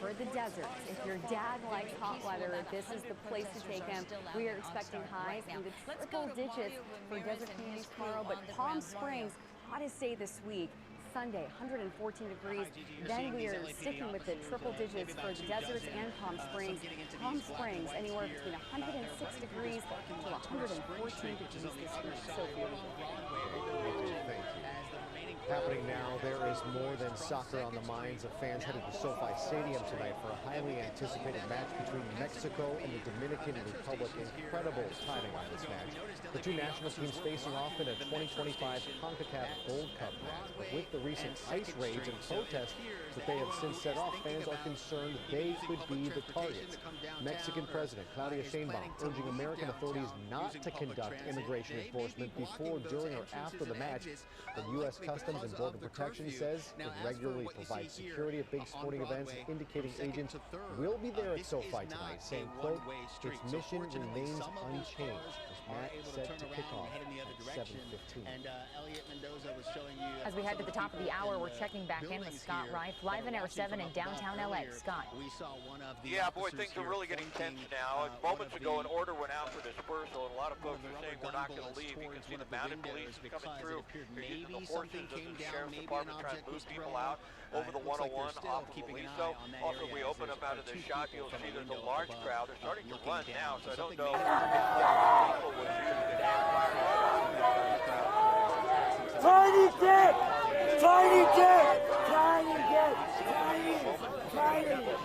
[SPEAKER 1] For the deserts, if your dad likes hot weather, this is the place to take him. We are expecting highs in the triple digits for desert communities tomorrow, but Palm Springs, hottest day this week. Sunday, 114 degrees. Then we are sticking with the triple digits for the deserts and Palm Springs. Palm Springs, anywhere between 106 degrees to 114 degrees this week. So beautiful.
[SPEAKER 15] Happening now, there is more than soccer on the minds of fans headed to SoFi Stadium tonight for a highly anticipated match between Mexico and the Dominican Republic. Incredible timing on this match. The two national teams facing off in a 2025 CONCACAF Gold Cup match. But with the recent ICE raids and protests that they have since set off, fans are concerned they could be the targets. Mexican President Claudia Sheinbaum urging American authorities not to conduct immigration enforcement before, during, or after the match. The U.S. Customs and Border Protection says it regularly provides security at big sporting events, indicating agents will be there at SoFi tonight, saying, quote, its mission remains unchanged. This match is set to kick off at 7:15.
[SPEAKER 16] As we head to the top of the hour, we're checking back in with Scott Reif, live in Air 7 in downtown LA. Scott.
[SPEAKER 14] Yeah, boy, things are really getting tense now. Moments ago, an order went out for dispersal, and a lot of folks are saying we're not going to leave. You can see the mounted police coming through. They're using the horses of the Sheriff's Department trying to move people out over the 101 off of Aliso. Also, we open up out of the shot, you'll see there's a large crowd. They're starting to run now, so I don't know if people would use the fire.
[SPEAKER 7] Tiny dick! Tiny dick! Tiny dick! Tiny! Tiny!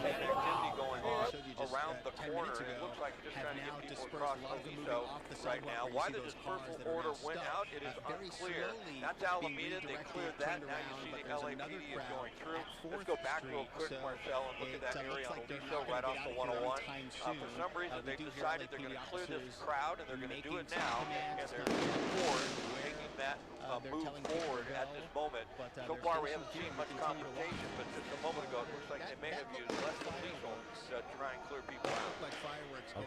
[SPEAKER 14] Around the corner, it looks like just trying to get people across Aliso right now. Why the dispersal order went out, it is unclear. That's Alameda, they cleared that. Now you see the LAPD is going through. Let's go back real quick, Marcel, and look at that area on Aliso right off the 101. For some reason, they've decided they're going to clear this crowd, and they're going to do it now. And they're taking that move forward at this moment. So far, we haven't seen much confrontation, but just a moment ago, it looks like they may have used less than lethal to try and clear people out.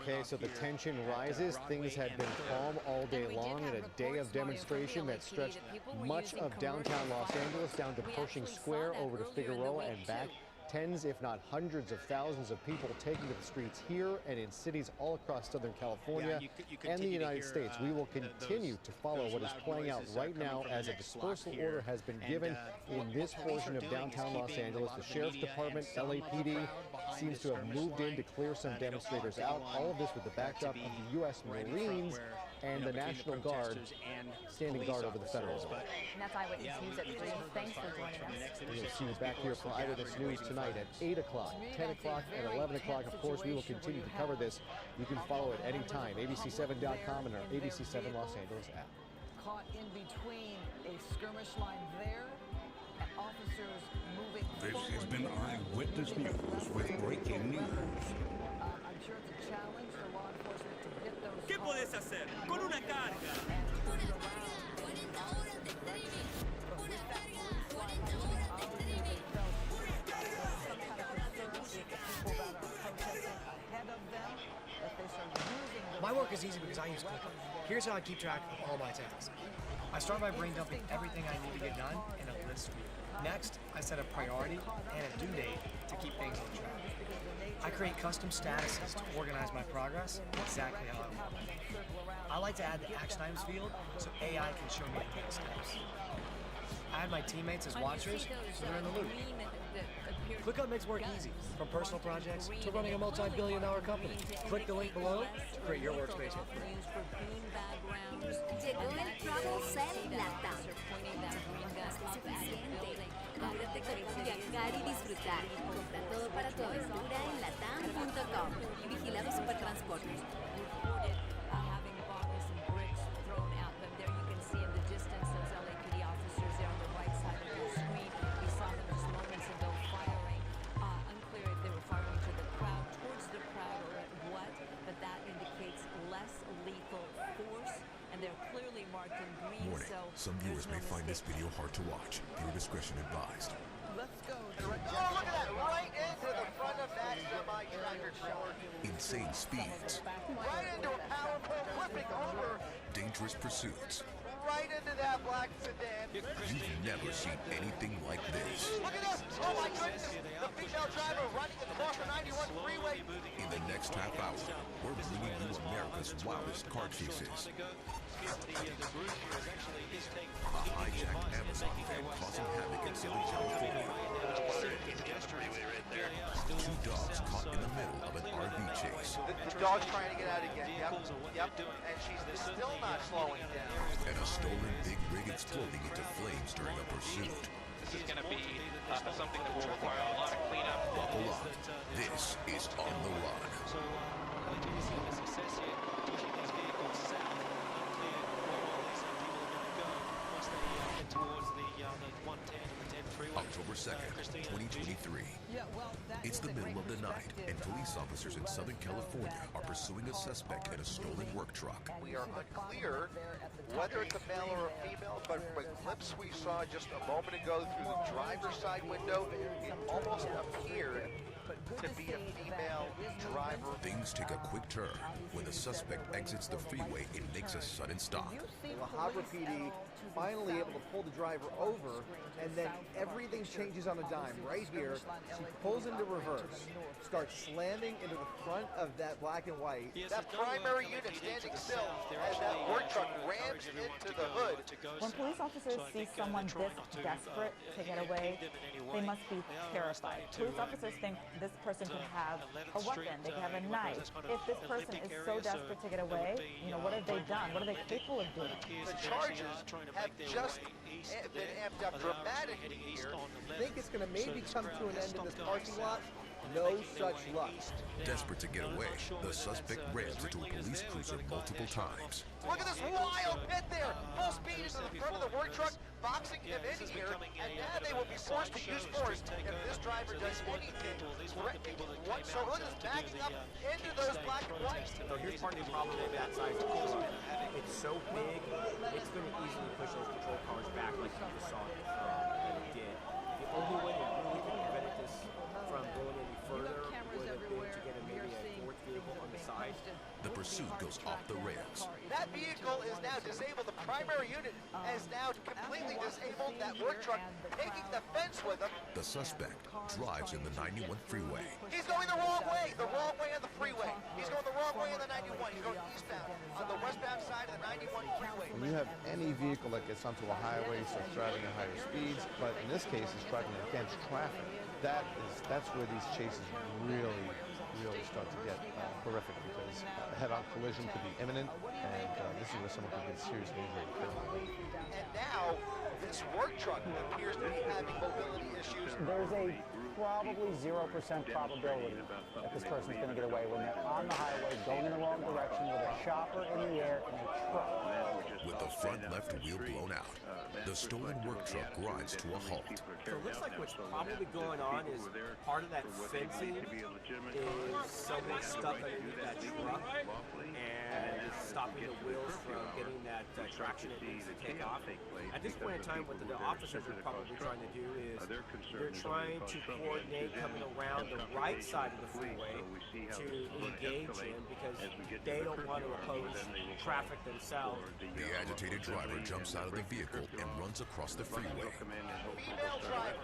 [SPEAKER 15] Okay, so the tension rises. Things had been calm all day long in a day of demonstration that stretched much of downtown Los Angeles down to Pershing Square over to Figueroa and back. Tens, if not hundreds of thousands of people taking to the streets here and in cities all across Southern California and the United States. We will continue to follow what is playing out right now as a dispersal order has been given in this portion of downtown Los Angeles. The Sheriff's Department, LAPD, seems to have moved in to clear some demonstrators out. All of this with the backdrop of the U.S. Marines and the National Guard standing guard over the federal zone.
[SPEAKER 16] And that's Eyewitness News at 3. Thanks for joining us.
[SPEAKER 15] We'll see you back here for Eyewitness News tonight at 8 o'clock, 10 o'clock, and 11 o'clock. Of course, we will continue to cover this. You can follow it anytime, abc7.com and our ABC7 Los Angeles app.
[SPEAKER 13] Caught in between a skirmish line there and officers moving
[SPEAKER 4] This
[SPEAKER 13] forward.
[SPEAKER 4] has been Eyewitness News with breaking news.
[SPEAKER 13] I'm sure it's a challenge for law enforcement to hit those.
[SPEAKER 2] ¿Qué puedes hacer con una carga?
[SPEAKER 5] My work is easy because I use ClickUp. Here's how I keep track of all my tasks. I start by brain dumping everything I need to get done in a list view. Next, I set a priority and a due date to keep things on track. I create custom statuses to organize my progress exactly how I want it. I like to add the action items field so AI can show me the next steps. I add my teammates as watchers so they're in the loop. ClickUp makes work easy, from personal projects to running a multi-billion-dollar company. Click the link below to create your workspace for free.
[SPEAKER 23] Llegó el Travel Set Latam. Es suficiente. Cúbrete con viajar y disfrutar. Compra todo para tu aventura en latam.com. Vigilado Supertransporte.
[SPEAKER 8] Having bottles and bricks thrown at them. There you can see in the distance those LAPD officers there on the right side of your screen. We saw them just moments ago firing. Unclear if they were firing to the crowd, towards the crowd, or at what, but that indicates less lethal
[SPEAKER 3] Some viewers may find this video hard to watch. Viewer discretion advised.
[SPEAKER 13] Let's go.
[SPEAKER 6] Oh, look at that! Right into the front of that semi-tractor trailer.
[SPEAKER 3] Insane speeds.
[SPEAKER 6] Right into a power pole, flipping over.
[SPEAKER 3] Dangerous pursuits.
[SPEAKER 6] Right into that black sedan.
[SPEAKER 3] You've never seen anything like this.
[SPEAKER 6] Look at this! Oh my goodness! The female driver running across the 91 freeway.
[SPEAKER 3] In the next half hour, we're bringing you America's wildest car chases. A hijacked Amazon van causing havoc in Southern California. Two dogs caught in the middle of an RV chase.
[SPEAKER 6] The dog's trying to get out again. Yep. And she's still not slowing down.
[SPEAKER 3] And a stolen big rig exploding into flames during a pursuit.
[SPEAKER 14] This is going to be something that will require a lot of cleanup.
[SPEAKER 3] Buckle up. This is On the Run.
[SPEAKER 24] So, as he says here, pushing these vehicles south, clear where these people are going to go once they get towards the 110 and the 10 freeway.
[SPEAKER 3] October 2nd, 2023. It's the middle of the night, and police officers in Southern California are pursuing a suspect in a stolen work truck.
[SPEAKER 6] We are unclear whether it's a male or a female, but from clips we saw just a moment ago through the driver's side window, it almost appeared to be a female driver.
[SPEAKER 3] Things take a quick turn when the suspect exits the freeway and makes a sudden stop.
[SPEAKER 10] La Habra PD finally able to pull the driver over, and then everything changes on a dime. Right here, she pulls into reverse, starts slamming into the front of that black and white.
[SPEAKER 6] That primary unit standing still as that work truck rams into the hood.
[SPEAKER 16] When police officers see someone this desperate to get away, they must be terrified. Police officers think this person could have a weapon, they could have a knife. If this person is so desperate to get away, what have they done? What are they capable of doing?
[SPEAKER 6] The charges have just been amped up dramatically here.
[SPEAKER 10] Think it's going to maybe come to an end in this parking lot? No such luck.
[SPEAKER 3] Desperate to get away, the suspect rams into a police cruiser multiple times.
[SPEAKER 6] Look at this wild pit there! Full speed into the front of the work truck, boxing him in here, and now they will be forced to use force if this driver does anything threatening one. So look at this backing up into those black and whites.
[SPEAKER 11] So here's part of the problem with that size car. It's so big, it's going to easily push those patrol cars back like you just saw that it did. The only way it really could have prevented this from going any further would have been to get maybe a fourth vehicle on the side.
[SPEAKER 3] The pursuit goes off the rails.
[SPEAKER 6] That vehicle is now disabled. The primary unit has now completely disabled that work truck, taking the fence with him.
[SPEAKER 3] The suspect drives in the 91 freeway.
[SPEAKER 6] He's going the wrong way on the freeway. He's going the wrong way on the 91. He's going eastbound on the westbound side of the 91 freeway.
[SPEAKER 10] When you have any vehicle that gets onto a highway, starts driving at higher speeds, but in this case, it's driving against traffic. That's where these chases really start to get horrific, because a head-on collision could be imminent, and this is where someone could get seriously injured.
[SPEAKER 6] And now, this work truck appears to be having mobility issues.
[SPEAKER 12] There's a probably 0% probability that this person's going to get away when they're on the highway going in the wrong direction with a chopper in the air and a truck.
[SPEAKER 3] With the front left wheel blown out, the stolen work truck grinds to a halt.
[SPEAKER 11] So it looks like what's probably going on is part of that fencing is someone stuck underneath that truck and is stopping the wheels from getting that traction it needs to take off. At this point in time, what the officers are probably trying to do is they're trying to coordinate coming around the right side of the freeway to engage in, because they don't want to oppose traffic themselves.
[SPEAKER 3] The agitated driver jumps out of the vehicle and runs across the freeway.
[SPEAKER 6] Female driver